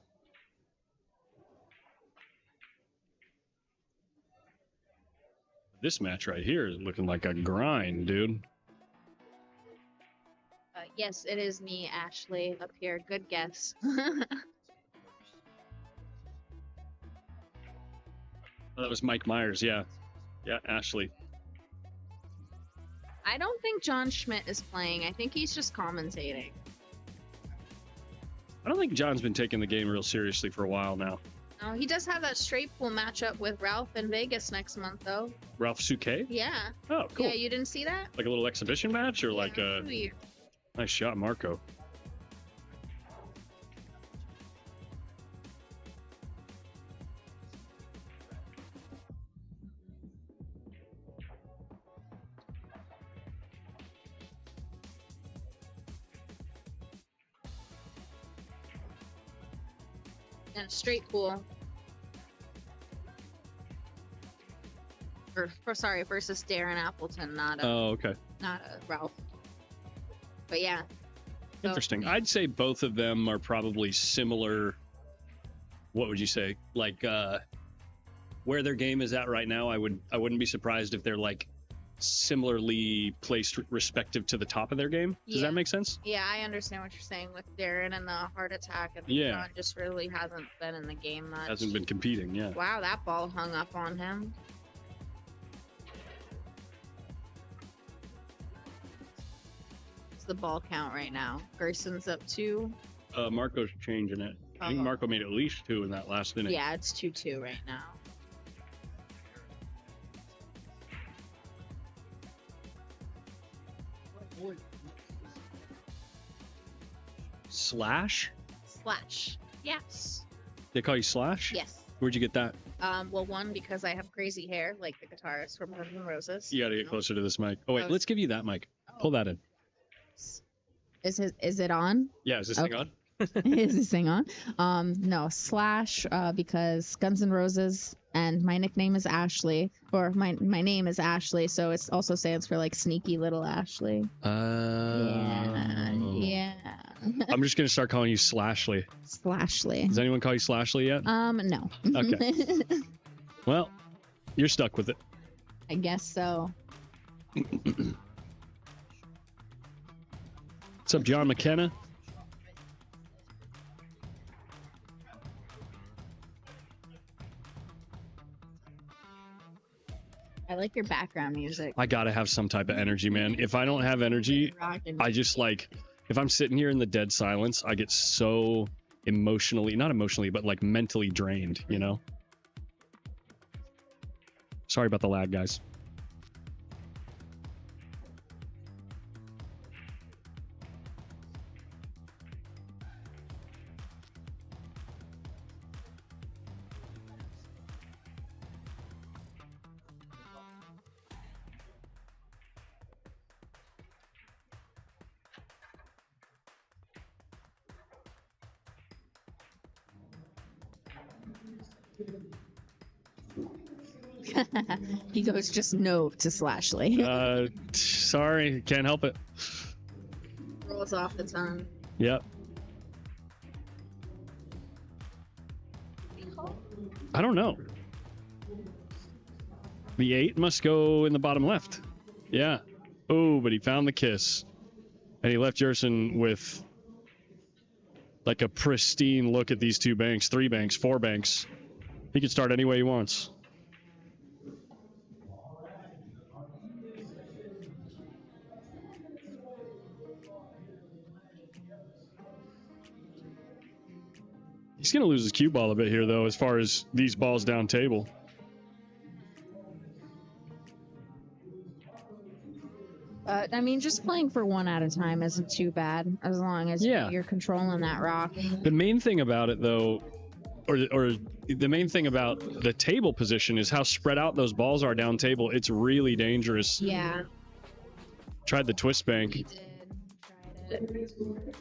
A: This match right here is looking like a grind, dude.
D: Yes, it is me, Ashley, up here. Good guess.
A: That was Mike Myers, yeah. Yeah, Ashley.
D: I don't think John Schmidt is playing. I think he's just commentating.
A: I don't think John's been taking the game real seriously for a while now.
D: Oh, he does have that straight pool matchup with Ralph in Vegas next month, though.
A: Ralph Souquet?
D: Yeah.
A: Oh, cool.
D: Yeah, you didn't see that?
A: Like a little exhibition match or like a...
D: Sweet.
A: Nice shot, Marco.
D: And straight pool. Sorry, versus Darren Appleton, not a
A: Oh, okay.
D: Ralph. But yeah. So,
A: Interesting. I'd say both of them are probably similar. What would you say? Like where their game is at right now, I wouldn't be surprised if they're like similarly placed respective to the top of their game. Does
D: Yeah.
A: that make sense?
D: Yeah, I understand what you're saying with Darren and the heart attack, and
A: Yeah.
D: John just really hasn't been in the game much.
A: Hasn't been competing, yeah.
D: Wow, that ball hung up on him. What's the ball count right now? Gerson's up 2.
A: Marco's changing it. I think
D: Oh.
A: Marco made at least 2 in that last inning.
D: Yeah, it's 2-2 right now.
A: Slash?
D: Slash. Yes.
A: They call you Slash?
D: Yes.
A: Where'd you get that?
D: Well, one, because I have crazy hair, like the guitarist from Guns N' Roses.
A: You gotta get closer to this mic. Oh wait, let's give you that mic. Pull that in.
D: Is it on?
A: Yeah, is this thing
D: Okay.
A: on?
D: Is this thing on? No, Slash, because Guns N' Roses, and my nickname is Ashley, or my name is Ashley, so it also stands for like sneaky little Ashley. Yeah.
A: I'm just gonna start calling you Slashly.
D: Slashly.
A: Does anyone call you Slashly yet?
D: No.
A: Okay. Well, you're stuck with it.
D: I guess so.
A: What's up, John McKenna?
D: I like your background music.
A: I gotta have some type of energy, man. If I don't have energy, I just like, if I'm sitting here in the dead silence, I get so emotionally, not emotionally, but like mentally drained, you know? Sorry about the lag, guys.
D: He goes just no to Slashly.
A: Sorry, can't help it.
D: Rolls off the tongue.
A: Yep. I don't know. The 8 must go in the bottom left. Yeah. Oh, but he found the kiss. And he left Jerson with like a pristine look at these 2 banks, 3 banks, 4 banks. He can start any way he wants. He's going to lose his cue ball a bit here, though, as far as these balls down table.
D: I mean, just playing for one at a time isn't too bad, as long as you're controlling that rock.
A: The main thing about it, though, or the main thing about the table position is how spread out those balls are down table. It's really dangerous.
D: Yeah.
A: Tried the twist bank.
D: He did. Tried it.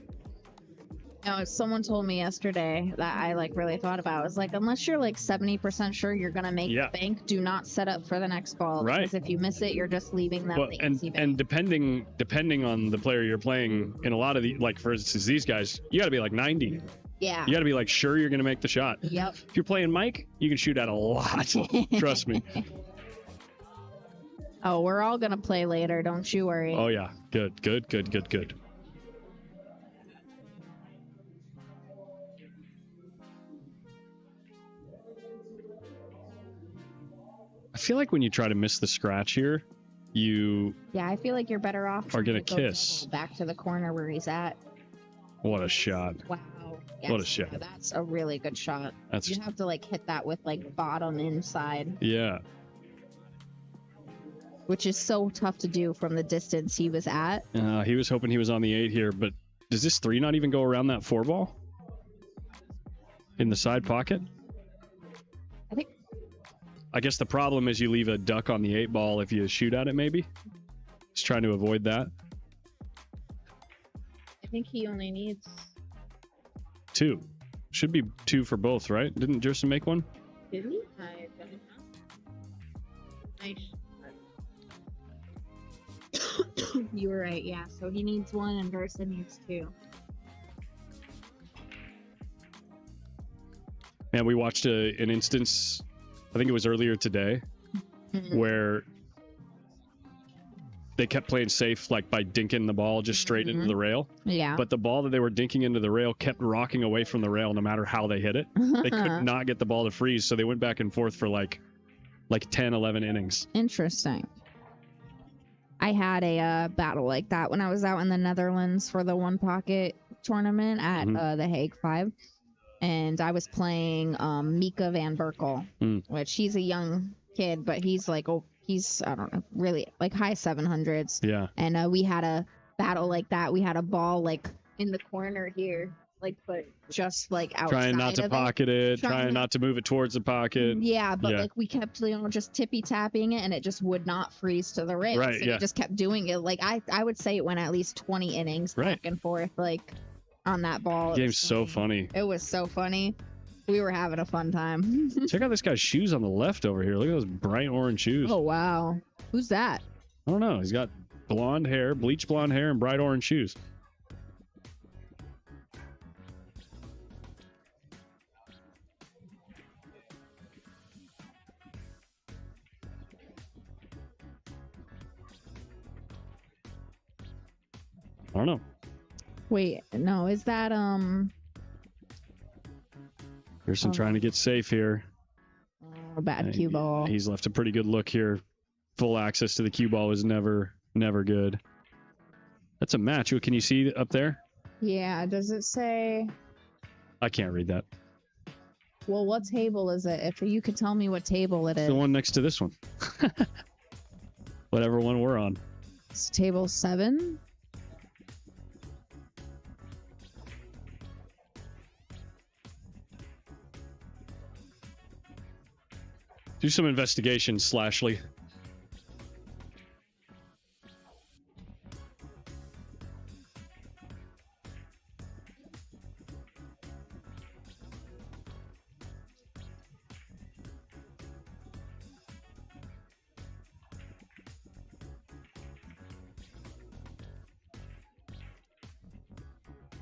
D: No, someone told me yesterday that I like really thought about. I was like, unless you're like 70% sure you're gonna make the bank, do not set up for the next ball.
A: Right.
D: Because if you miss it, you're just leaving that lazy bank.
A: And depending on the player you're playing, in a lot of the, like for instance these guys, you got to be like 90.
D: Yeah.
A: You got to be like sure you're gonna make the shot.
D: Yep.
A: If you're playing Mike, you can shoot at a lot. Trust me.
D: Oh, we're all gonna play later. Don't you worry.
A: Oh yeah. Good. I feel like when you try to miss the scratch here, you
D: Yeah, I feel like you're better off
A: are
D: trying
A: gonna
D: to go
A: kiss.
D: back to the corner where he's at.
A: What a shot.
D: Wow.
A: What a shot.
D: Yeah, that's a really good shot.
A: That's
D: You have to like hit that with like bottom inside,
A: yeah.
D: which is so tough to do from the distance he was at.
A: He was hoping he was on the 8 here, but does this 3 not even go around that 4 ball in the side pocket? I guess the problem is you leave a duck on the 8 ball if you shoot at it, maybe. Just trying to avoid that.
D: I think he only needs
A: 2. Should be 2 for both, right? Didn't Jerson make one?
D: Did he? I don't know. Nice. You were right, yeah. So he needs 1 and Jerson needs 2.
A: Man, we watched an instance, I think it was earlier today, where they kept playing safe, like by dinking the ball just straight into the rail.
D: Yeah.
A: But the ball that they were dinking into the rail kept rocking away from the rail no matter how they hit it. They could not get the ball to freeze, so they went back and forth for like 10, 11 innings.
D: Interesting. I had a battle like that when I was out in the Netherlands for the One Pocket tournament at the Hague 5. And I was playing Mika van Berkel, which he's a young kid, but he's like, he's, I don't know, really like high 700s.
A: Yeah.
D: And we had a battle like that. We had a ball like in the corner here, like, but just like outside
A: Trying not to pocket it, trying not to move it towards the pocket.
D: Yeah, but like we kept, just tippy tapping it and it just would not freeze to the rail.
A: Right,
D: so we just kept doing it. Like I would say it went at least 20 innings back and forth, like on that ball.
A: The game's so funny.
D: It was so funny. We were having a fun time.
A: Check out this guy's shoes on the left over here. Look at those bright orange shoes.
D: Oh, wow. Who's that?
A: I don't know. He's got blonde hair, bleach blonde hair, and bright orange shoes. I don't know.
D: Wait, no, is that
A: Jerson trying to get safe here.
D: a bad cue ball?
A: He's left a pretty good look here. Full access to the cue ball is never good. That's a match. What can you see up there?
D: Yeah, does it say?
A: I can't read that.
D: Well, what table is it? If you could tell me what table it is.
A: The one next to this one. Whatever one we're on.
D: It's table 7.
A: Do some investigation, Slashley.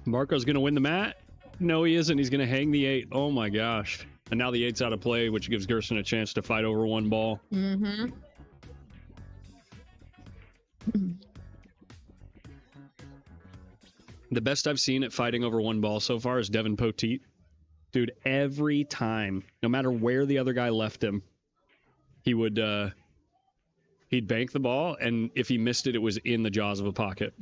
A: Marco's going to win the mat? No, he isn't. He's going to hang the 8. Oh, my gosh. And now the 8's out of play, which gives Jerson a chance to fight over 1 ball.
D: Mm-hmm.
A: The best I've seen at fighting over 1 ball so far is Devin Poteet. Dude, every time, no matter where the other guy left him, he would, he'd bank the ball, and if he missed it, it was in the jaws of a pocket.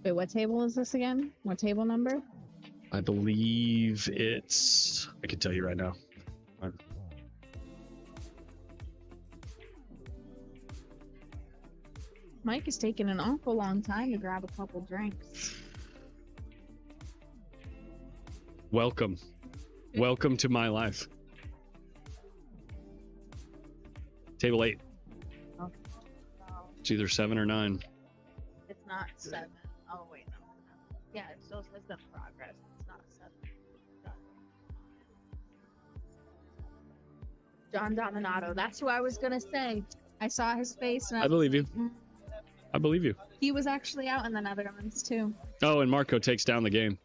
D: Wait, what table is this again? What table number?
A: I believe it's... I can tell you right now.
D: Mike is taking an awful long time to grab a couple drinks.
A: Welcome. Welcome to my life. Table 8.
D: Okay.
A: It's either 7 or 9.
D: It's not 7. Oh, wait, no. Yeah, it still says the progress. It's not 7. John Dominato. That's who I was going to say. I saw his face. And
A: I believe you. I believe you.
D: He was actually out in the Netherlands, too.
A: Oh, and Marco takes down the game.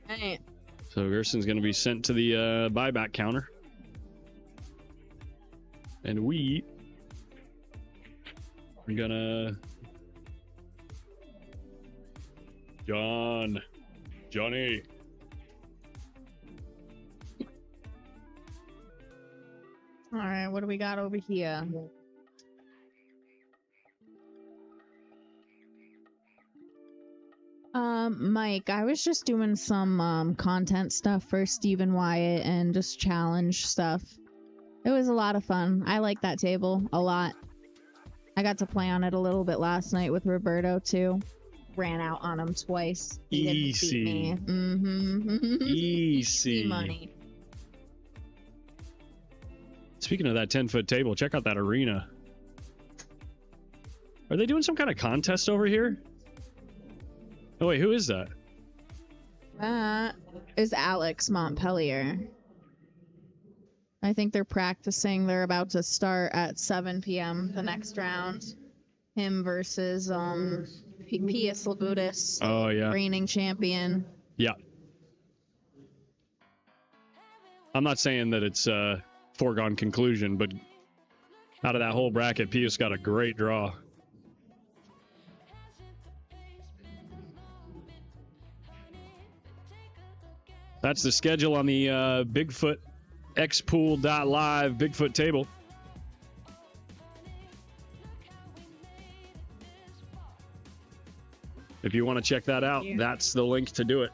D: Hey.
A: So Gerson's going to be sent to the buyback counter. And we are going to Johnny.
D: All right, what do we got over here? Mike, I was just doing some content stuff for Stephen Wyatt and just challenge stuff. It was a lot of fun. I like that table a lot. I got to play on it a little bit last night with Roberto too. Ran out on him twice. He didn't beat me. Mm-hmm.
A: Easy
D: money.
A: Speaking of that 10-foot table, check out that arena. Are they doing some kind of contest over here? Oh wait, who is that?
D: That is Alex Montpellier. I think they're practicing. They're about to start at 7 p.m. the next round. Him versus PIA Slabudis.
A: Oh yeah.
D: Reigning champion.
A: Yeah. I'm not saying that it's a foregone conclusion, but out of that whole bracket, PIA's got a great draw. That's the schedule on the Bigfoot xpool.live Bigfoot table. If you want to check that out, that's the link to do it.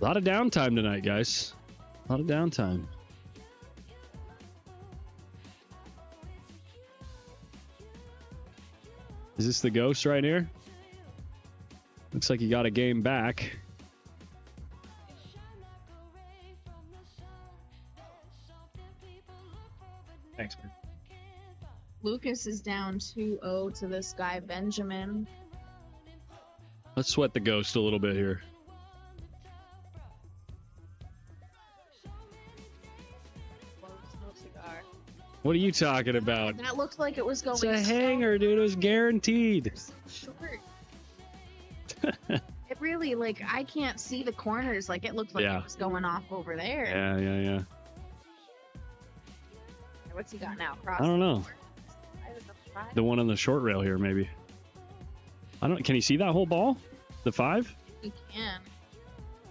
A: A lot of downtime tonight, guys. A lot of downtime. Is this the ghost right here? Looks like you got a game back. Thanks, man.
D: Lucas is down 2-0 to this guy, Benjamin.
A: Let's sweat the ghost a little bit here. What are you talking about?
D: That looked like it was going.
A: It's a hanger, dude. It was guaranteed.
D: Short. It really, like, I can't see the corners. Like, it looked like it was going off over there.
A: Yeah.
D: What's he got now? Cross
A: I don't know.
D: the
A: The one on the short rail here, maybe. I don't. Can you see that whole ball? The 5?
D: You can.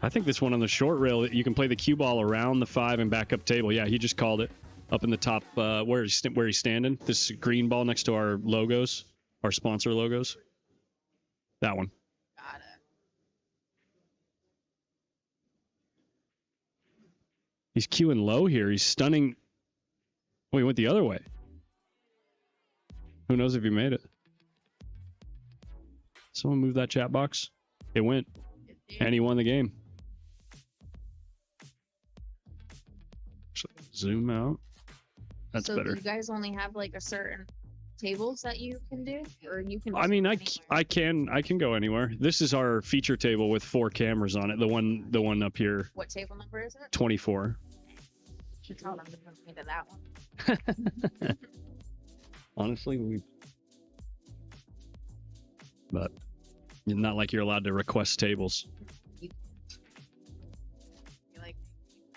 A: I think this one on the short rail, you can play the cue ball around the 5 and back up table. Yeah, he just called it. Up in the top, where he's standing. This green ball next to our logos, our sponsor logos. That one.
D: Got it.
A: He's cueing low here. He's stunning. Oh, he went the other way. Who knows if he made it? Someone move that chat box. It went. And he won the game. Zoom out. That's
D: so
A: better.
D: Do you guys only have like a certain tables that you can do, or you can?
A: I mean, I can go anywhere. This is our feature table with 4 cameras on it. The one up here.
D: What table number is it?
A: 24.
D: Should tell them to come into that one.
A: Honestly, but not like you're allowed to request tables.
D: You like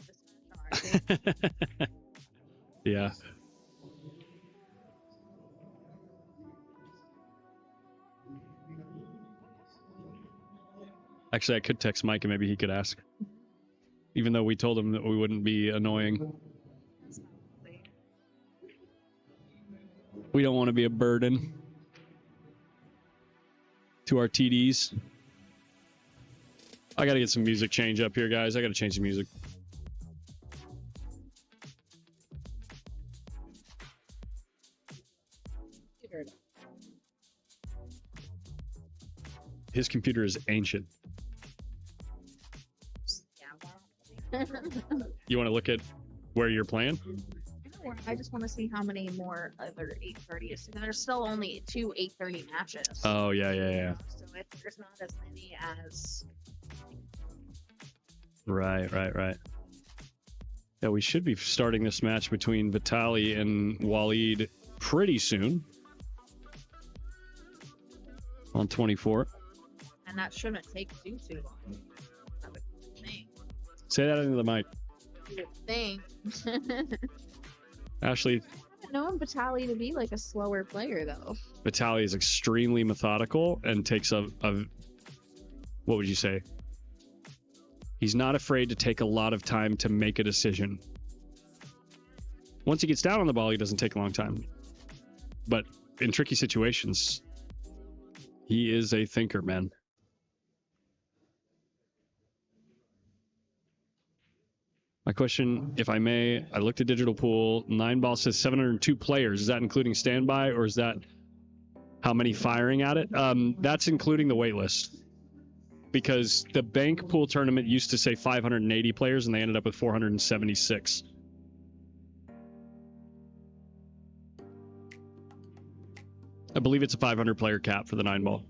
D: this on our table?
A: Yeah. Actually, I could text Mike and maybe he could ask. Even though we told him that we wouldn't be annoying. We don't want to be a burden to our TDs. I got to get some music change up here, guys. I got to change the music. His computer is ancient. You want to look at where you're playing?
D: I just want to see how many more other 830s. There's still only 2 830 matches.
A: Oh, yeah.
D: So there's not as many as.
A: Right. Yeah, we should be starting this match between Vitaly and Waleed pretty soon. On 24.
D: And that shouldn't take too long. I would think.
A: Say that into the mic.
D: You would think.
A: Ashley.
D: I've known Vitaly to be like a slower player though.
A: Vitaly is extremely methodical and takes a what would you say? He's not afraid to take a lot of time to make a decision. Once he gets down on the ball, he doesn't take a long time. But in tricky situations, he is a thinker, man. My question, if I may, I looked at Digital Pool. 9ball says 702 players. Is that including standby, or is that how many firing at it? That's including the wait list. Because the bank pool tournament used to say 580 players, and they ended up with 476. I believe it's a 500 player cap for the 9ball.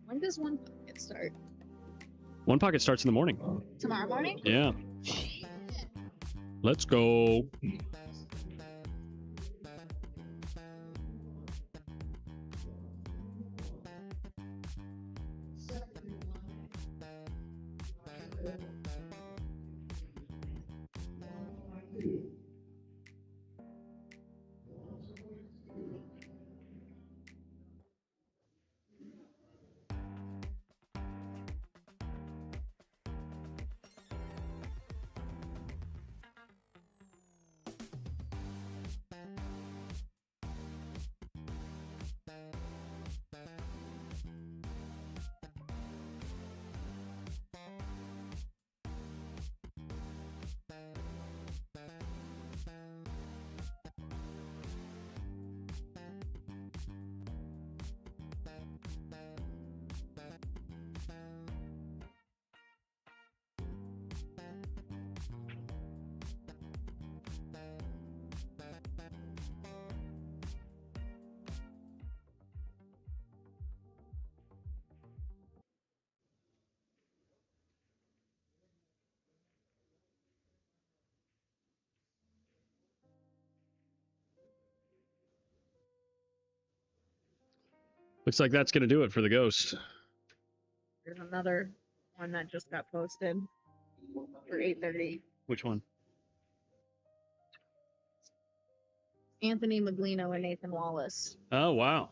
D: When does one pocket start?
A: One pocket starts in the morning.
D: Tomorrow morning?
A: Yeah. Let's go. Looks like that's going to do it for the Ghost.
D: There's another one that just got posted for 8:30.
A: Which one?
D: Anthony Maglino and Nathan Wallace.
A: Oh, wow.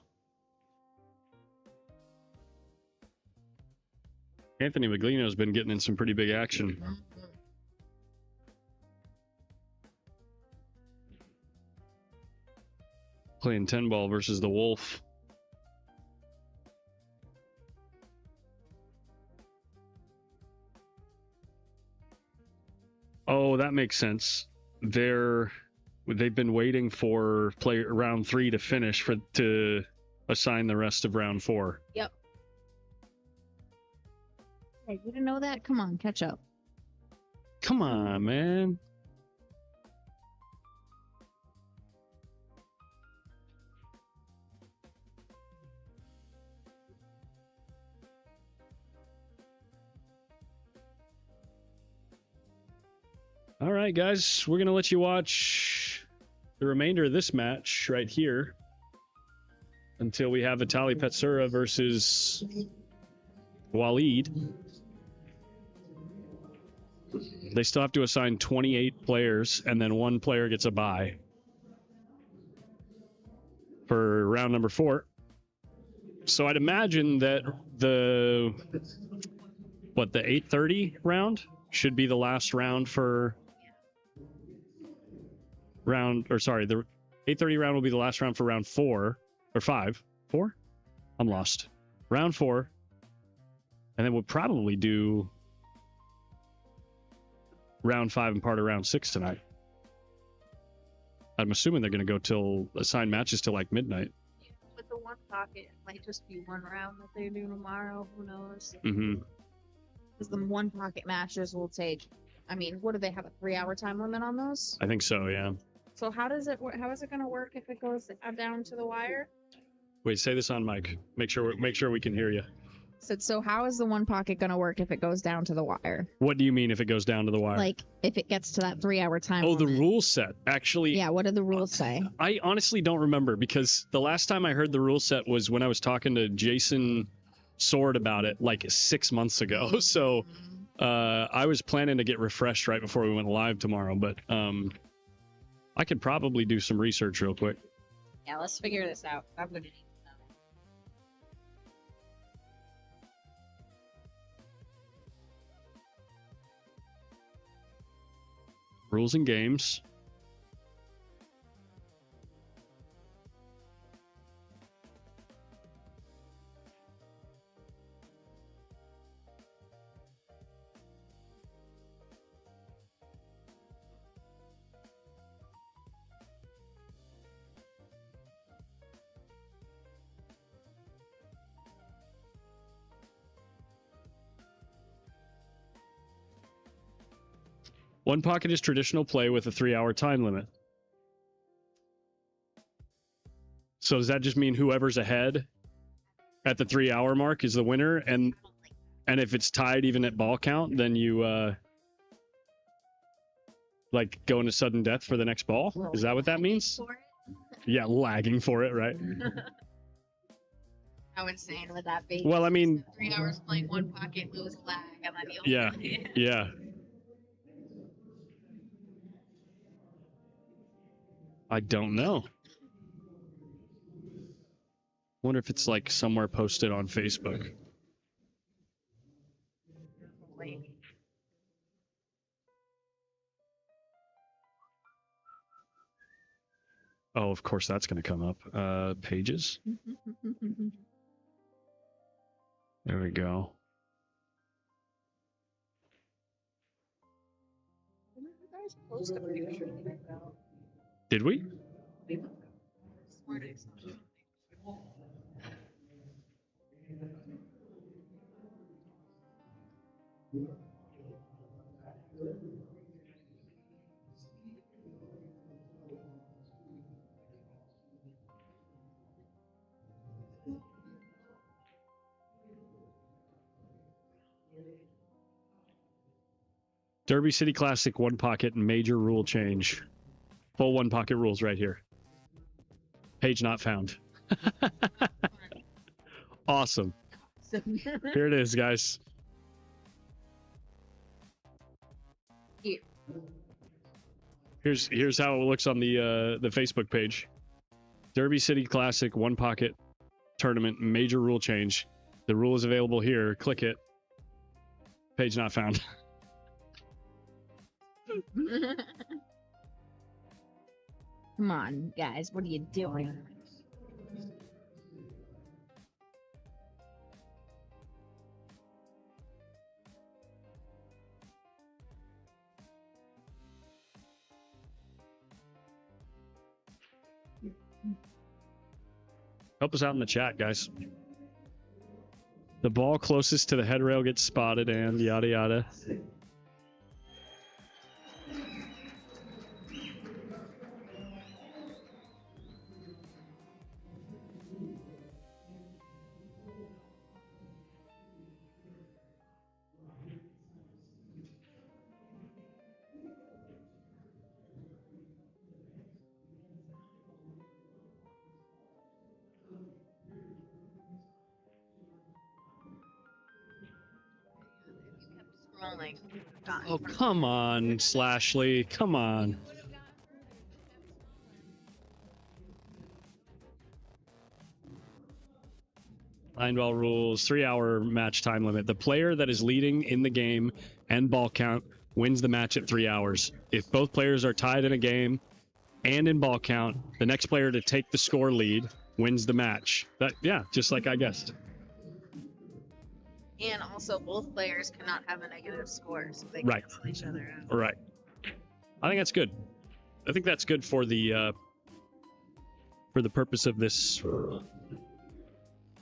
A: Anthony Maglino's been getting in some pretty big action. Playing 10-ball versus the Wolf. Oh, that makes sense. They've been waiting for round 3 to finish to assign the rest of round 4.
D: Yep. Hey, you didn't know that? Come on, catch up.
A: Come on, man. All right, guys, we're going to let you watch the remainder of this match right here until we have Vitaly Petsura versus Waleed. They still have to assign 28 players, and then one player gets a bye for round number 4. So I'd imagine that the 8:30 round should be the last round for the 8:30 round will be the last round for round 4 or 5. 4? I'm lost. Round 4. And then we'll probably do round 5 and part of round 6 tonight. I'm assuming they're going to go assign matches till like midnight.
D: With the one pocket, it might just be one round that they do tomorrow. Who knows?
A: Mm-hmm.
D: Because the one pocket matches will take, what do they have, a 3-hour time limit on those?
A: I think so, yeah.
D: So how is it going to work if it goes down to the wire?
A: Wait, say this on mic. Make sure we can hear you.
E: Said, so how is the one pocket going to work if it goes down to the wire?
A: What do you mean if it goes down to the wire?
E: Like, if it gets to that 3-hour time
A: Oh, the
E: limit.
A: rule set. Actually,
E: Yeah, what do the rules say?
A: I honestly don't remember because the last time I heard the rule set was when I was talking to Jason Sword about it like 6 months ago. So I was planning to get refreshed right before we went live tomorrow, but I could probably do some research real quick.
E: Yeah, let's figure this out. I'm going to need to know.
A: Rules and games. One pocket is traditional play with a 3-hour time limit. So does that just mean whoever's ahead at the 3-hour mark is the winner? And if it's tied even at ball count, then you like go into sudden death for the next ball? Is that what that means? Yeah, lagging for it, right?
D: How insane would that be?
A: Well, I mean,
D: 3 hours playing one pocket, lose lag, and then
A: yeah, yeah. I don't know. Wonder if it's like somewhere posted on Facebook. Oh, of course that's going to come up. Pages. There we go. Did we? Derby City Classic, one pocket, major rule change. Full one pocket rules right here. Page not found. Awesome. Here it is, guys. Here's how it looks on the Facebook page. Derby City Classic, one pocket tournament, major rule change. The rule is available here. Click it. Page not found.
E: Come on, guys. What are you doing?
A: Help us out in the chat, guys. The ball closest to the head rail gets spotted and yada yada. Oh, come on, Slashley. Come on. Line ball rules, 3-hour match time limit. The player that is leading in the game and ball count wins the match at 3 hours. If both players are tied in a game and in ball count, the next player to take the score lead wins the match. Yeah, just like I guessed.
D: And also, both players cannot have a negative score, so they
A: Right.
D: cancel each other out.
A: Right. I think that's good. I think that's good for the purpose of this.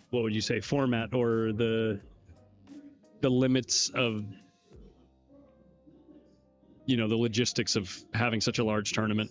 A: What would you say, format, or the limits of, you know, the logistics of having such a large tournament.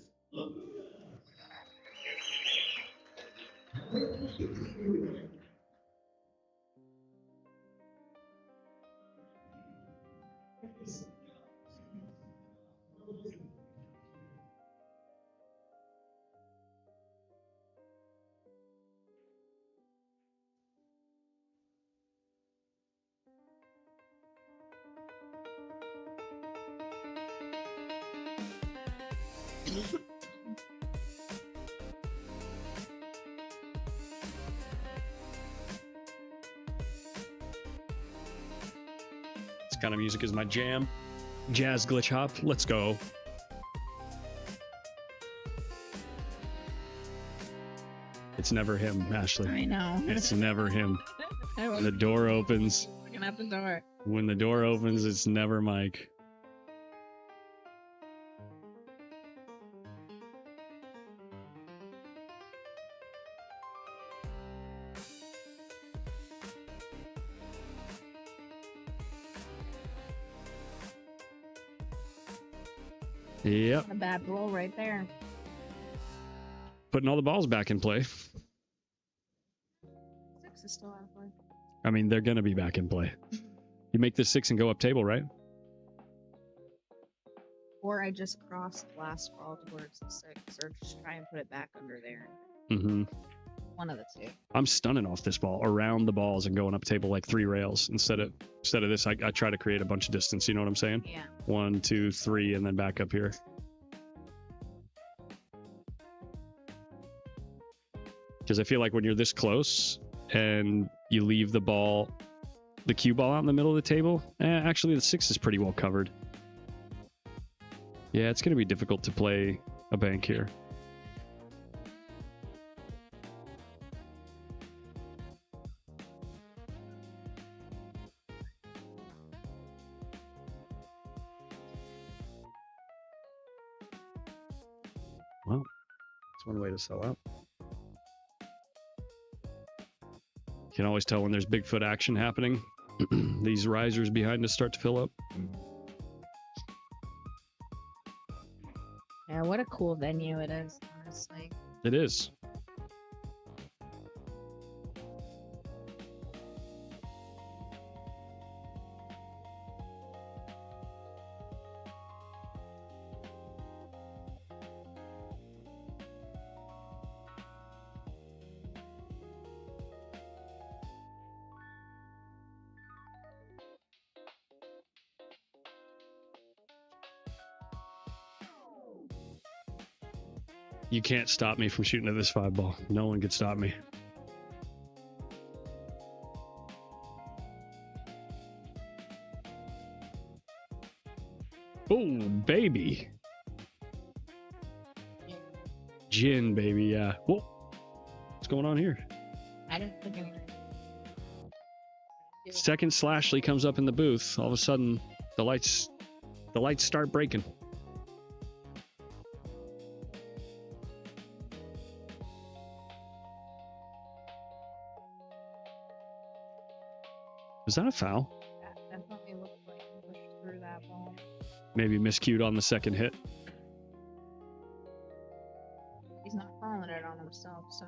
A: This kind of music is my jam. Jazz glitch hop. Let's go. It's never him, Ashley.
E: I know.
A: It's never him.
E: I
A: When
E: was
A: the door opens,
E: looking at the door.
A: when the door opens, it's never Mike. Yep.
E: A bad roll right there.
A: Putting all the balls back in play.
E: 6 is still out of play.
A: I mean, they're going to be back in play. You make this 6 and go up table, right?
E: Or I just cross the last ball towards the 6, or just try and put it back under there.
A: Mm-hmm.
E: One of the two.
A: I'm stunning off this ball around the balls and going up table like 3 rails. Instead of this, I try to create a bunch of distance. You know what I'm saying?
E: Yeah.
A: 1, 2, 3, and then back up here. Because I feel like when you're this close and you leave the ball, the cue ball out in the middle of the table, actually the 6 is pretty well covered. Yeah, it's going to be difficult to play a bank here. Well, that's one way to sell out. You can always tell when there's Bigfoot action happening. These risers behind us start to fill up.
E: Yeah, what a cool venue it is, honestly.
A: It is. You can't stop me from shooting at this 5 ball. No one could stop me. Oh, baby. Gin, baby, yeah. Whoa. What's going on here?
E: I didn't think anything.
A: Second Slashley comes up in the booth. All of a sudden, the lights start breaking. Is that a foul?
E: That definitely looked like he pushed through that ball.
A: Maybe miscued on the second hit.
E: He's not calling it on himself, so.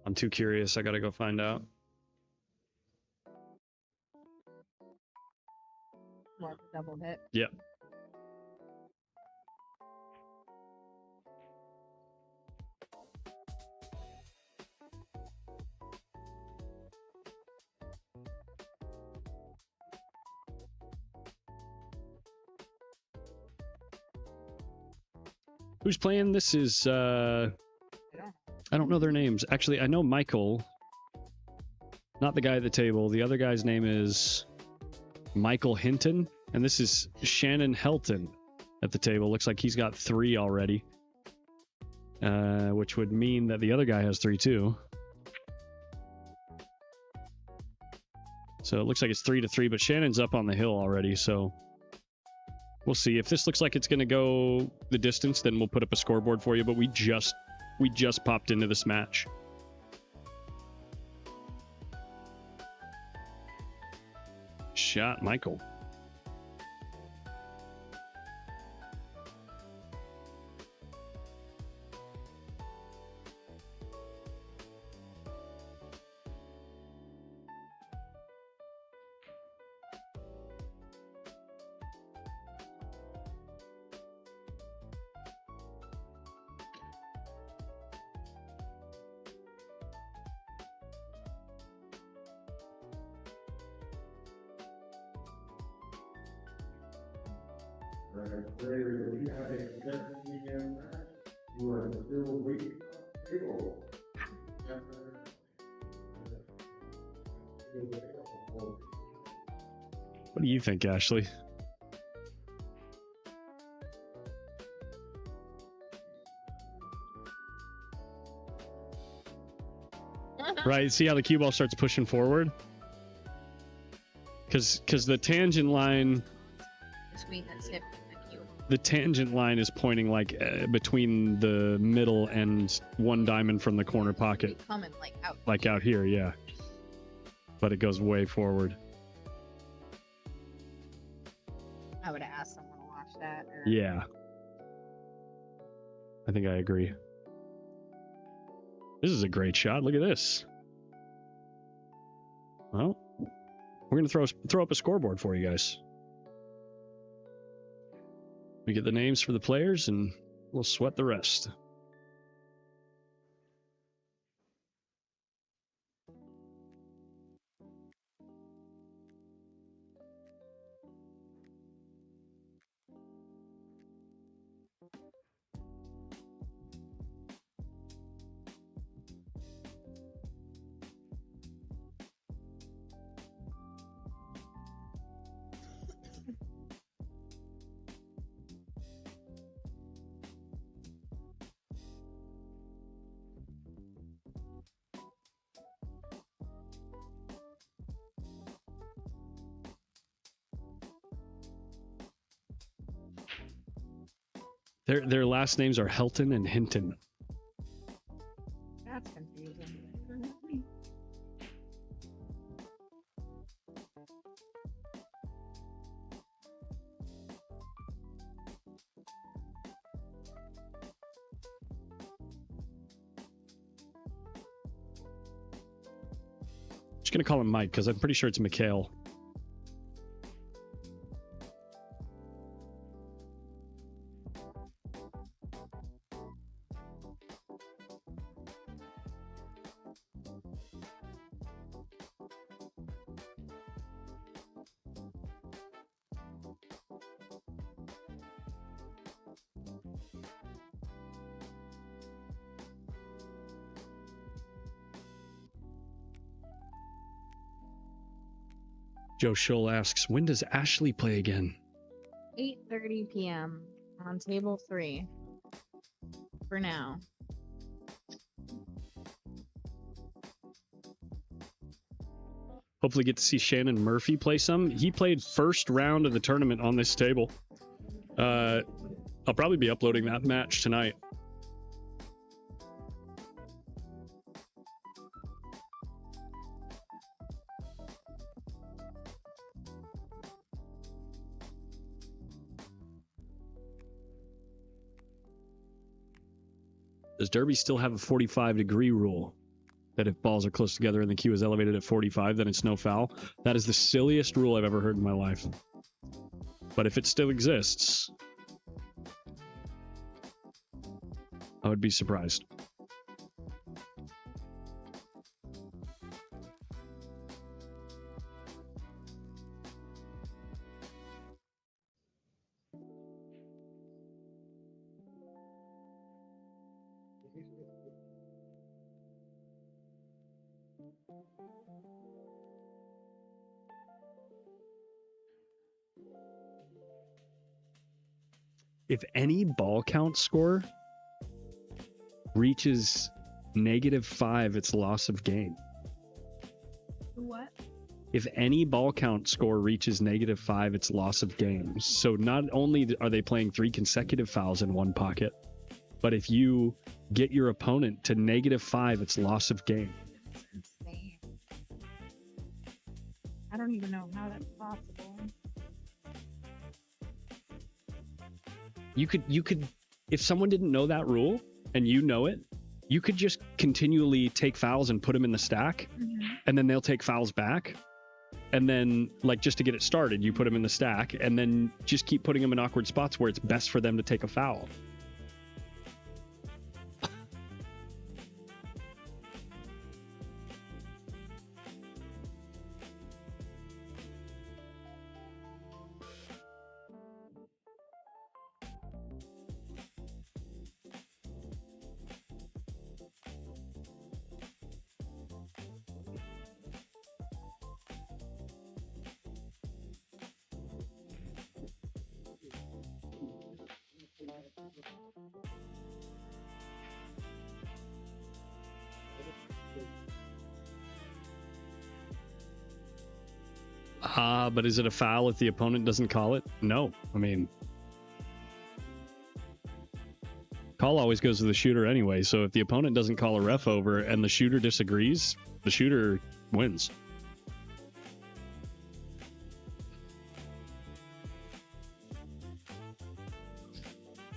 A: I'm too curious. I gotta go find out.
E: Mark a double hit.
A: Yep. Who's playing? This is I don't know their names. Actually, I know Michael. Not the guy at the table. The other guy's name is Michael Hinton, and this is Shannon Helton at the table. Looks like he's got 3 already, which would mean that the other guy has 3 too. So it looks like it's 3-3, but Shannon's up on the hill already, so we'll see. If this looks like it's going to go the distance, then we'll put up a scoreboard for you, but we just popped into this match. Shot Michael. What do you think, Ashley? Right, see how the cue ball starts pushing forward? Because the tangent line...
D: Between the tip and the cue.
A: The tangent line is pointing like between the middle and one diamond from the corner pocket.
D: Coming like out.
A: Like out here, yeah. But it goes way forward.
E: I would have asked someone to watch that. Or...
A: Yeah. I think I agree. This is a great shot. Look at this. Well, we're going to throw up a scoreboard for you guys. We get the names for the players and we'll sweat the rest. Their last names are Helton and Hinton.
E: That's confusing.
A: Just gonna call him Mike because I'm pretty sure it's Mikhail. Joe Schull asks, when does Ashley play again?
E: 8:30 p.m. on table 3. For now.
A: Hopefully get to see Shannon Murphy play some. He played first round of the tournament on this table. I'll probably be uploading that match tonight. Does Derby still have a 45-degree rule? That if balls are close together and the cue is elevated at 45, then it's no foul? That is the silliest rule I've ever heard in my life. But if it still exists, I would be surprised. If any ball count score reaches -5, it's loss of game.
E: What?
A: If any ball count score reaches -5, it's loss of game. So not only are they playing 3 consecutive fouls in one pocket, but if you get your opponent to -5, it's loss of game.
E: That's insane. I don't even know how that's possible.
A: You could, if someone didn't know that rule and you know it, you could just continually take fouls and put them in the stack, and then they'll take fouls back. And then, like, just to get it started, you put them in the stack, and then just keep putting them in awkward spots where it's best for them to take a foul. But is it a foul if the opponent doesn't call it? No. I mean, call always goes to the shooter anyway. So if the opponent doesn't call a ref over and the shooter disagrees, the shooter wins.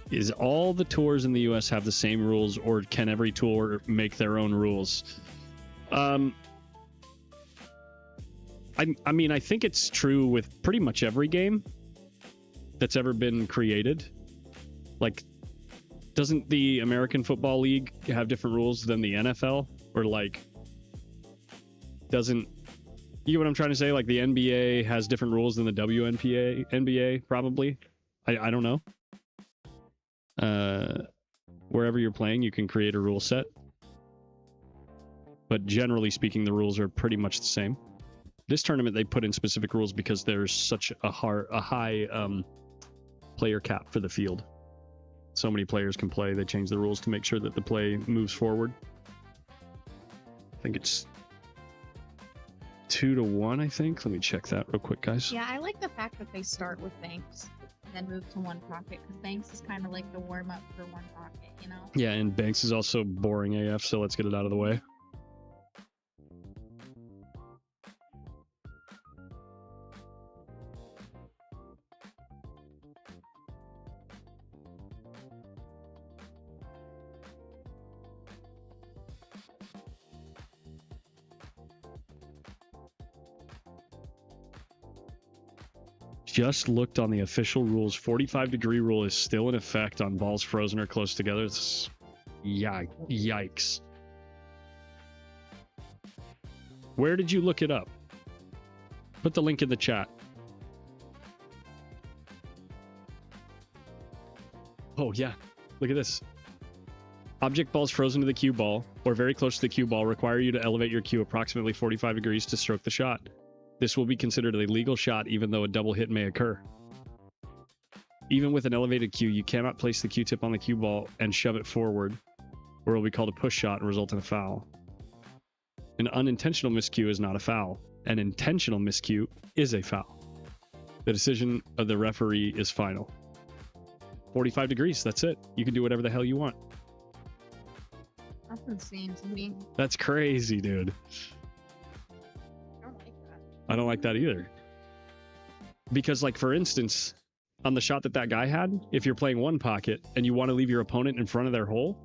A: Is all the tours in the US have the same rules, or can every tour make their own rules? I mean, I think it's true with pretty much every game that's ever been created. Like, doesn't the American Football League have different rules than the NFL? Or like, doesn't, you get what I'm trying to say? Like the NBA has different rules than the NBA, probably. I don't know. Wherever you're playing, you can create a rule set. But generally speaking, the rules are pretty much the same. This tournament, they put in specific rules because there's such a high player cap for the field. So many players can play. They change the rules to make sure that the play moves forward. I think it's 2-1, I think. Let me check that real quick, guys.
D: Yeah, I like the fact that they start with Banks and then move to one pocket, because Banks is kind of like the warm-up for one pocket, you know?
A: Yeah, and Banks is also boring AF, so let's get it out of the way. Just looked on the official rules. 45-degree rule is still in effect on balls frozen or close together. It's, yikes. Where did you look it up? Put the link in the chat. Oh, yeah. Look at this. Object balls frozen to the cue ball or very close to the cue ball require you to elevate your cue approximately 45 degrees to stroke the shot. This will be considered a legal shot even though a double hit may occur. Even with an elevated cue, you cannot place the cue tip on the cue ball and shove it forward, or it will be called a push shot and result in a foul. An unintentional miscue is not a foul. An intentional miscue is a foul. The decision of the referee is final. 45 degrees, that's it. You can do whatever the hell you want.
D: That's insane to me.
A: That's crazy, dude. I don't like that either. Because, like, for instance, on the shot that guy had, if you're playing one pocket and you want to leave your opponent in front of their hole,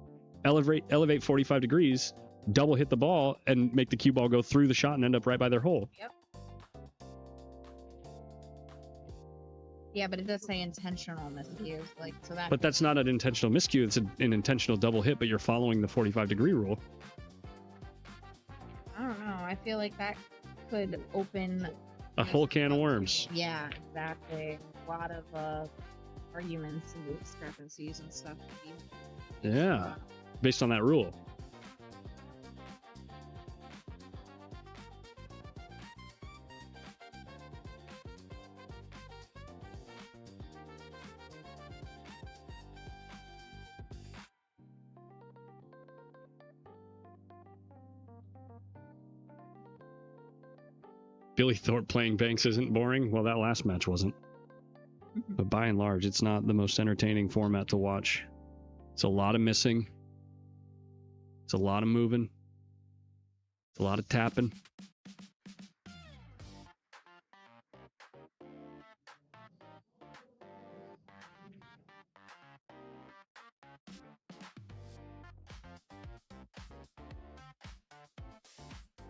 A: elevate 45 degrees, double hit the ball, and make the cue ball go through the shot and end up right by their hole.
D: Yep. Yeah, but it does say intentional miscues, like, so that.
A: But that's not an intentional miscue. It's an intentional double hit, but you're following the 45-degree rule.
D: I don't know. I feel like that could open
A: A whole can of worms.
D: Yeah, exactly. A lot of arguments and discrepancies and stuff.
A: Yeah, based on that rule. Billy Thorpe playing Banks isn't boring. Well, that last match wasn't. But by and large, it's not the most entertaining format to watch. It's a lot of missing. It's a lot of moving. It's a lot of tapping.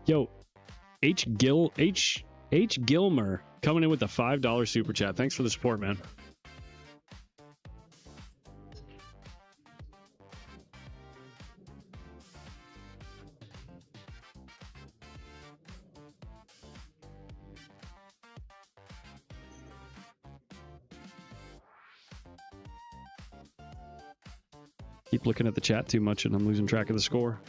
A: Yo, H. Gilmer coming in with a $5 super chat. Thanks for the support, man. Keep looking at the chat too much and I'm losing track of the score.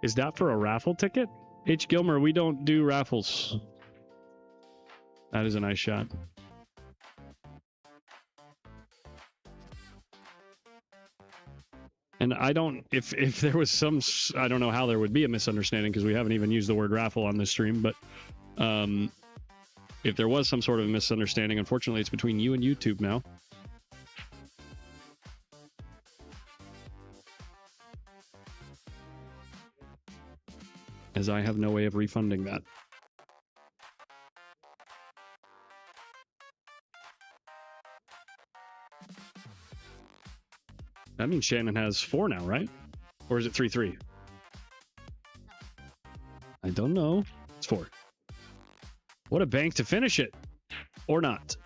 A: Is that for a raffle ticket? H. Gilmer, we don't do raffles. That is a nice shot. And I don't, if there was some, I don't know how there would be a misunderstanding because we haven't even used the word raffle on this stream, but if there was some sort of misunderstanding, unfortunately, it's between you and YouTube now. As I have no way of refunding that. That means Shannon has 4 now, right? Or is it 3-3? I don't know. It's 4. What a bank to finish it. Or not.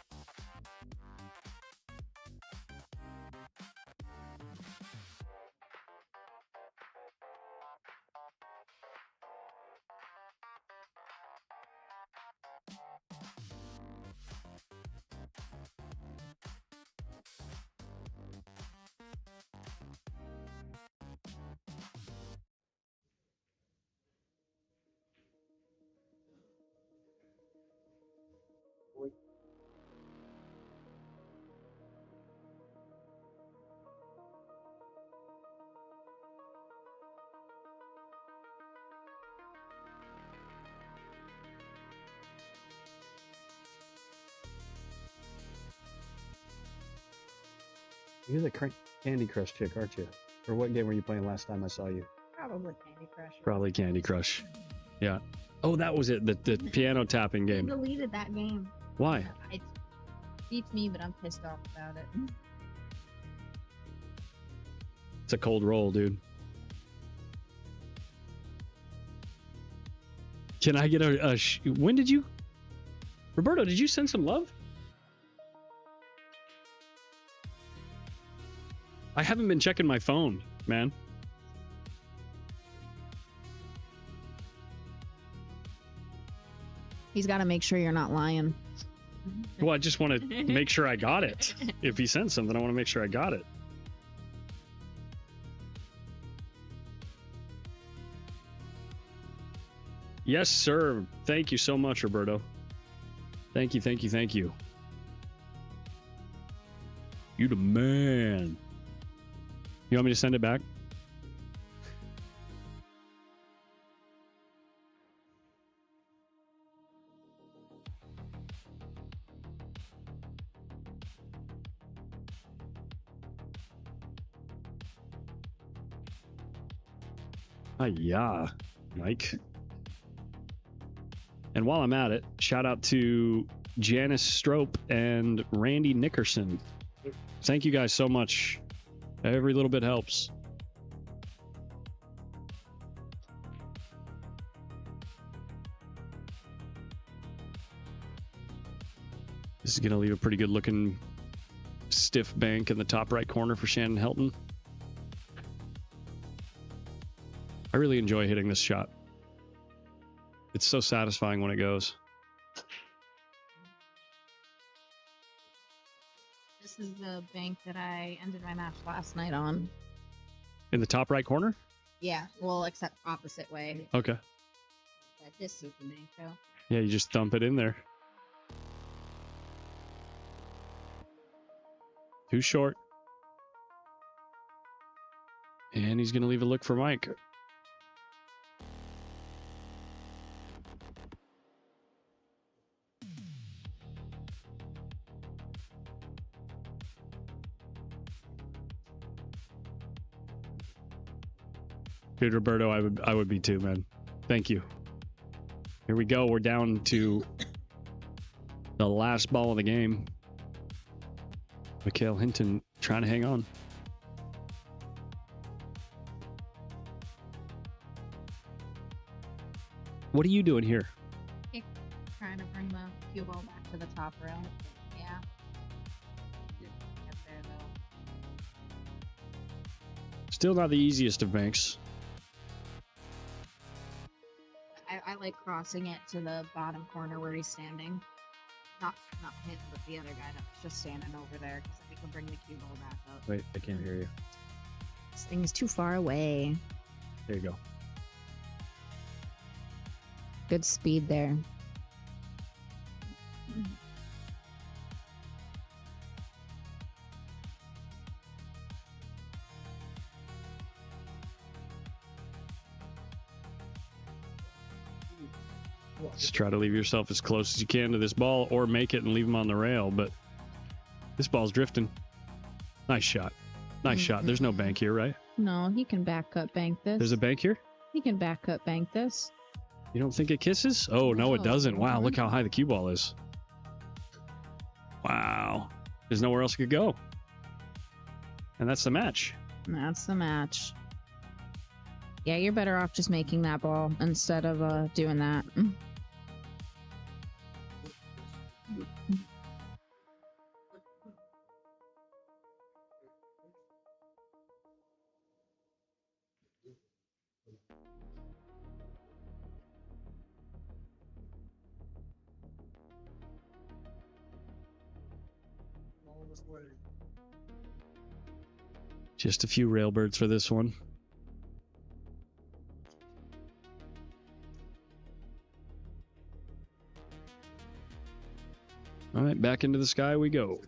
A: You're the Candy Crush chick, aren't you? Or what game were you playing last time I saw you?
E: Probably Candy Crush.
A: Probably Candy Crush. Yeah. Oh, that was it. The piano tapping
E: I
A: game.
E: deleted that game.
A: Why?
E: It beats me, but I'm pissed off about it.
A: It's a cold roll, dude. Can I get when did you... Roberto, did you send some love? I haven't been checking my phone, man.
E: He's got to make sure you're not lying.
A: Well, I just want to make sure I got it. If he sends something, I want to make sure I got it. Yes, sir. Thank you so much, Roberto. Thank you, thank you, thank you. You the man. You want me to send it back? Yeah, Mike. And while I'm at it, shout out to Janice Strope and Randy Nickerson. Thank you guys so much. Every little bit helps. This is going to leave a pretty good looking stiff bank in the top right corner for Shannon Helton. I really enjoy hitting this shot. It's so satisfying when it goes.
E: This is the bank that I ended my match last night on.
A: In the top right corner?
E: Yeah, well, except opposite way.
A: Okay.
E: But this is the bank, though.
A: Yeah, you just dump it in there. Too short. And he's going to leave a look for Mike. Dude, Roberto, I would be too, man. Thank you. Here we go. We're down to the last ball of the game. Mikhail Hinton trying to hang on. What are you doing here?
E: Trying to bring the cue ball back to the top row. Yeah. Get there, though.
A: Still not the easiest of banks.
E: I like crossing it to the bottom corner where he's standing. Not him, but the other guy that's just standing over there, because we can bring the cue ball back up.
A: Wait, I can't hear you.
E: This thing is too far away.
A: There you go.
E: Good speed there.
A: Just try to leave yourself as close as you can to this ball or make it and leave him on the rail. But this ball's drifting. Nice shot. Nice shot. There's no bank here, right?
D: No, he can back cut bank this.
A: There's a bank here?
D: He can back cut bank this.
A: You don't think it kisses? Oh, no, it doesn't. Wow, look how high the cue ball is. Wow. There's nowhere else it could go. And that's the match.
D: That's the match. Yeah, you're better off just making that ball instead of doing that.
A: Just a few railbirds for this one. All right, back into the sky we go.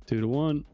A: Two to one.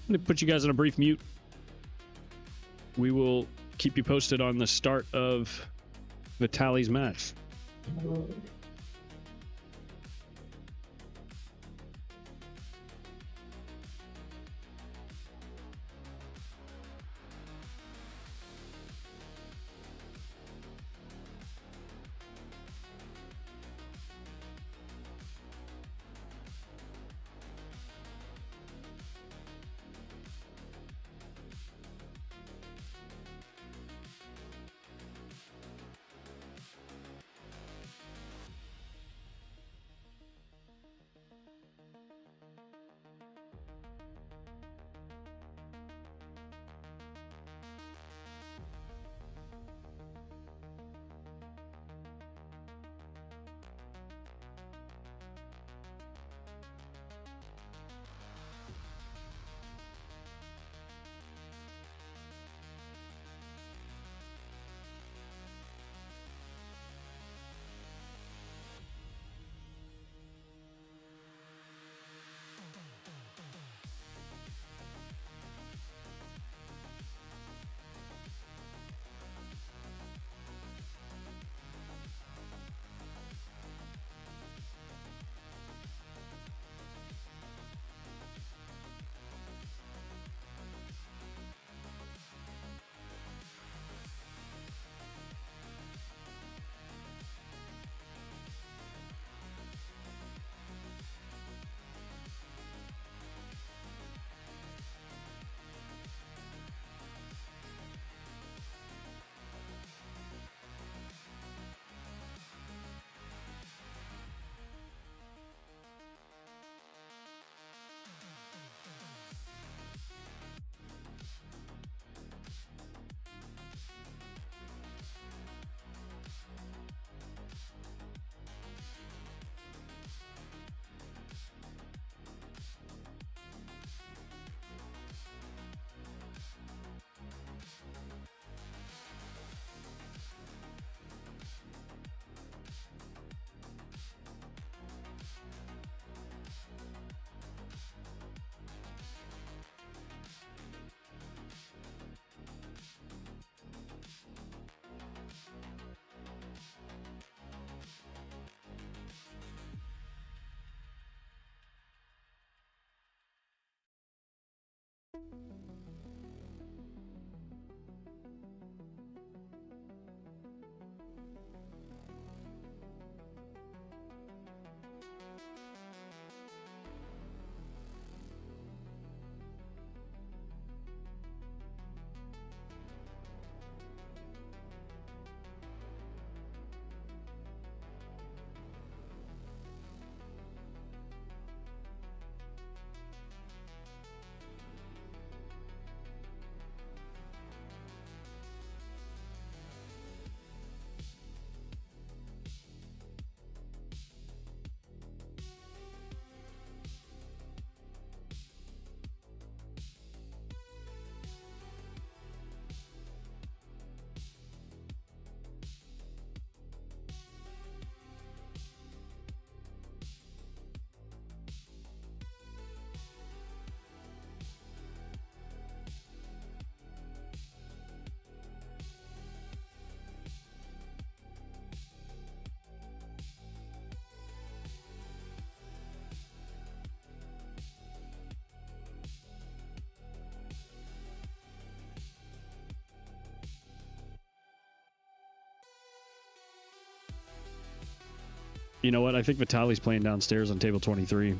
A: I'm going to put you guys on a brief mute. We will keep you posted on the start of Vitaly's match. You know what? I think Vitaly's playing downstairs on table 23.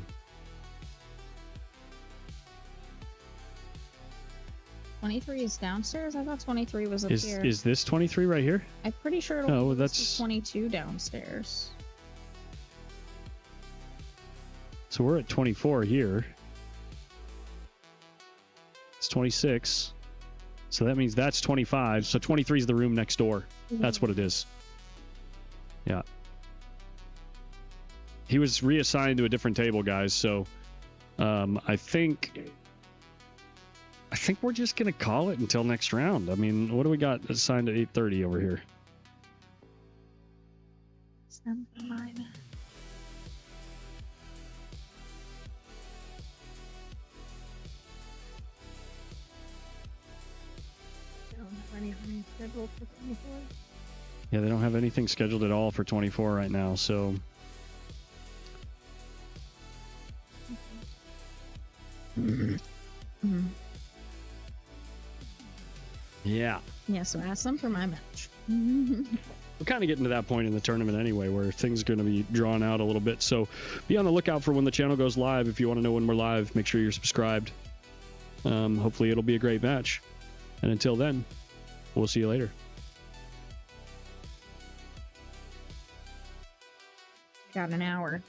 D: 23 is downstairs? I thought 23 was up here.
A: Is this 23 right here?
D: I'm pretty sure
A: No,
D: this
A: that's
D: is 22 downstairs.
A: So we're at 24 here. It's 26. So that means that's 25. So 23 is the room next door. That's what it is. Yeah. He was reassigned to a different table, guys. So I think we're just going to call it until next round. I mean, what do we got assigned at 8:30 over here? Yeah, they don't have anything scheduled at all for 24 right now, so... Yeah.
D: Yeah, so ask them for my match.
A: We're kind of getting to that point in the tournament anyway where things are going to be drawn out a little bit. So be on the lookout for when the channel goes live. If you want to know when we're live, make sure you're subscribed. Hopefully it'll be a great match. And until then, we'll see you later.
D: Got an hour.